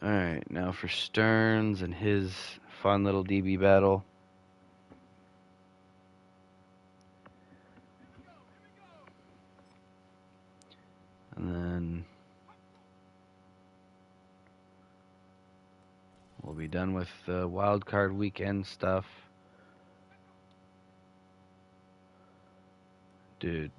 Alright, now for Stearns and his fun little DB battle. And then we'll be done with the wild card weekend stuff. Dude.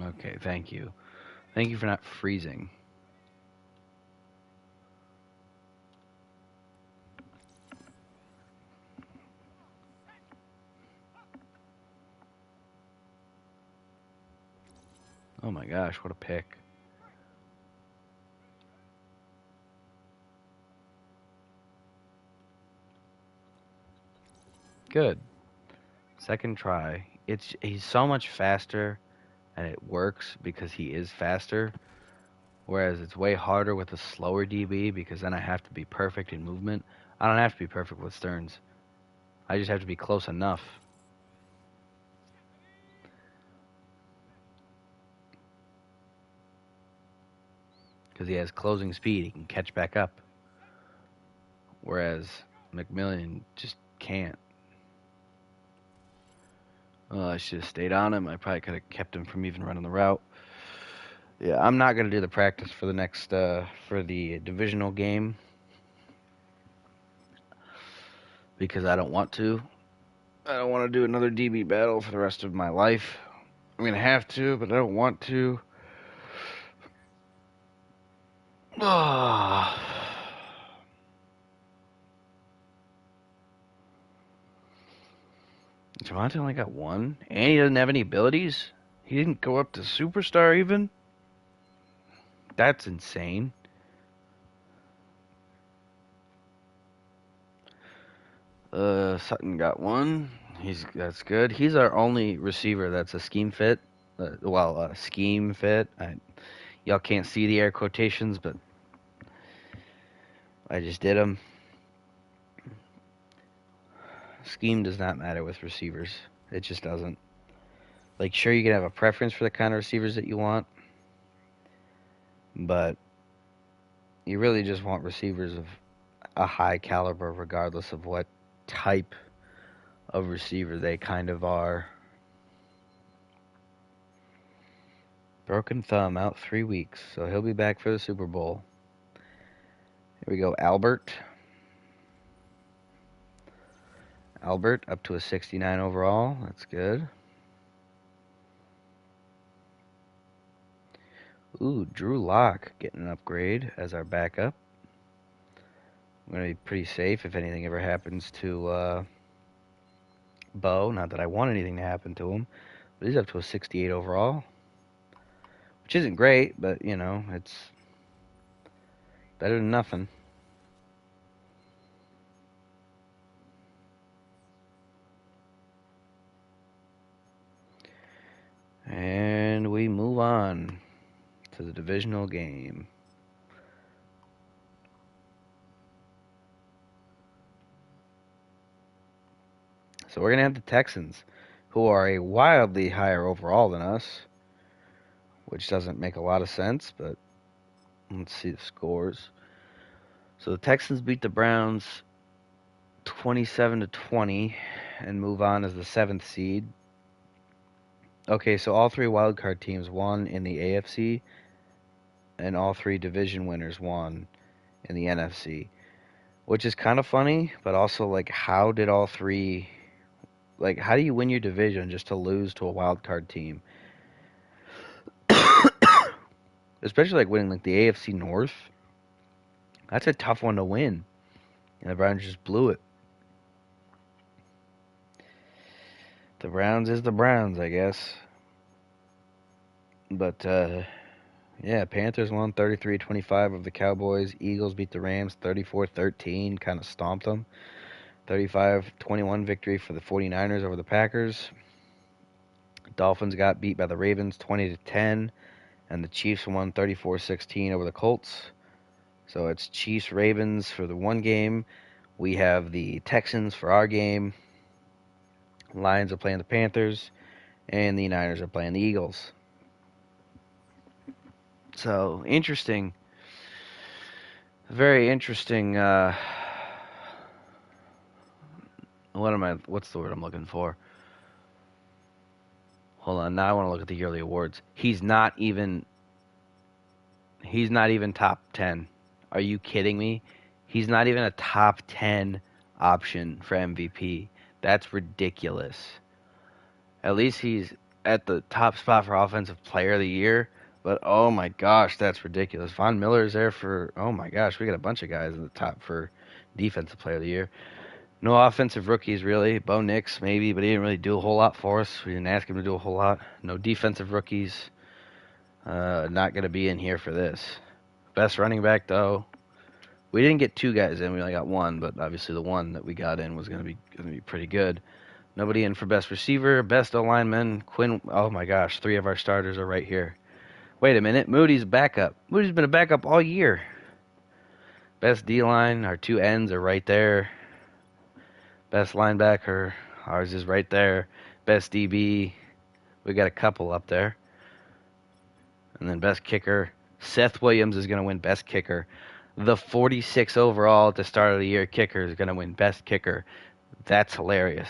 Okay, thank you. Thank you for not freezing. Oh my gosh, what a pick. Good. Second try. He's so much faster, and it works because he is faster. Whereas it's way harder with a slower DB because then I have to be perfect in movement. I don't have to be perfect with Stearns. I just have to be close enough. Because he has closing speed, he can catch back up. Whereas McMillan just can't. Oh, I should have stayed on him. I probably could have kept him from even running the route. Yeah, I'm not going to do the practice for the next, for the divisional game. Because I don't want to. I don't want to do another DB battle for the rest of my life. I'm going to have to, but I don't want to. Oh. Javante only got one, and he doesn't have any abilities. He didn't go up to superstar even. That's insane. Sutton got one. That's good. He's our only receiver that's a scheme fit. Scheme fit. Y'all can't see the air quotations, but I just did them. Scheme does not matter with receivers. It just doesn't. Like, sure, you can have a preference for the kind of receivers that you want, but you really just want receivers of a high caliber regardless of what type of receiver they kind of are. Broken thumb, out 3 weeks, so he'll be back for the Super Bowl. Here we go, Albert. Albert up to a 69 overall. That's good. Ooh, Drew Lock getting an upgrade as our backup. I'm going to be pretty safe if anything ever happens to Bo. Not that I want anything to happen to him, but he's up to a 68 overall, which isn't great, but, you know, it's better than nothing. And we move on to the divisional game. So we're going to have the Texans, who are a wildly higher overall than us, which doesn't make a lot of sense, but let's see the scores. So the Texans beat the Browns 27-20 and move on as the 7th seed. Okay, so all three wildcard teams won in the AFC, and all three division winners won in the NFC, which is kind of funny, but also, like, how did all three, like, how do you win your division just to lose to a wildcard team? Especially, like, winning, like, the AFC North. That's a tough one to win. And the Browns just blew it. The Browns is the Browns, I guess. But, yeah, Panthers won 33-25 of the Cowboys. Eagles beat the Rams 34-13, kind of stomped them. 35-21 victory for the 49ers over the Packers. Dolphins got beat by the Ravens 20-10, and the Chiefs won 34-16 over the Colts. So it's Chiefs-Ravens for the one game. We have the Texans for our game. Lions are playing the Panthers, and the Niners are playing the Eagles. So, interesting. Very interesting. What's the word I'm looking for? Hold on, now I want to look at the yearly awards. He's not even top 10. Are you kidding me? He's not even a top 10 option for MVP. That's ridiculous. At least he's at the top spot for Offensive Player of the Year. But, oh my gosh, that's ridiculous. Von Miller's there for, oh my gosh, we got a bunch of guys in the top for Defensive Player of the Year. No offensive rookies, really. Bo Nix, maybe, but he didn't really do a whole lot for us. We didn't ask him to do a whole lot. No defensive rookies. Not going to be in here for this. Best running back, though. We didn't get two guys in. We only got one, but obviously the one that we got in was going to be pretty good. Nobody in for best receiver, best O-lineman. Quinn, oh my gosh, three of our starters are right here. Wait a minute, Moody's backup. Moody's been a backup all year. Best D-line, our two ends are right there. Best linebacker, ours is right there. Best DB, we got a couple up there. And then best kicker, Seth Williams is going to win best kicker. The 46 overall at the start of the year kicker is going to win best kicker. That's hilarious.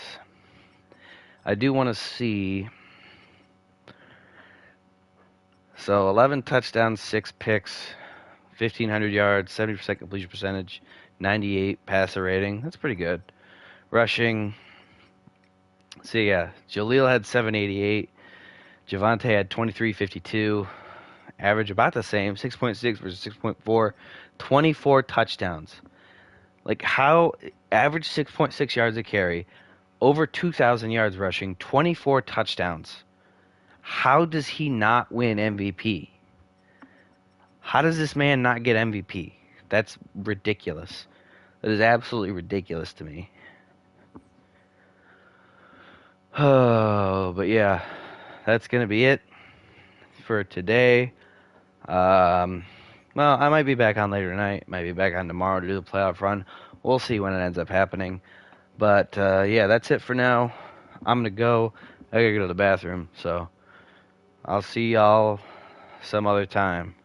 I do want to see. So 11 touchdowns, 6 picks, 1,500 yards, 70% completion percentage, 98 passer rating. That's pretty good. Rushing. So yeah, Jaleel had 788. Javante had 2352. Average about the same, 6.6 versus 6.4. 24 touchdowns. Like, how? Average 6.6 yards a carry. Over 2,000 yards rushing. 24 touchdowns. How does he not win MVP? How does this man not get MVP? That's ridiculous. That is absolutely ridiculous to me. Oh, but yeah, that's going to be it for today. Well, I might be back on later tonight. Might be back on tomorrow to do the playoff run. We'll see when it ends up happening. But, yeah, that's it for now. I'm going to go. I got to go to the bathroom. So I'll see y'all some other time.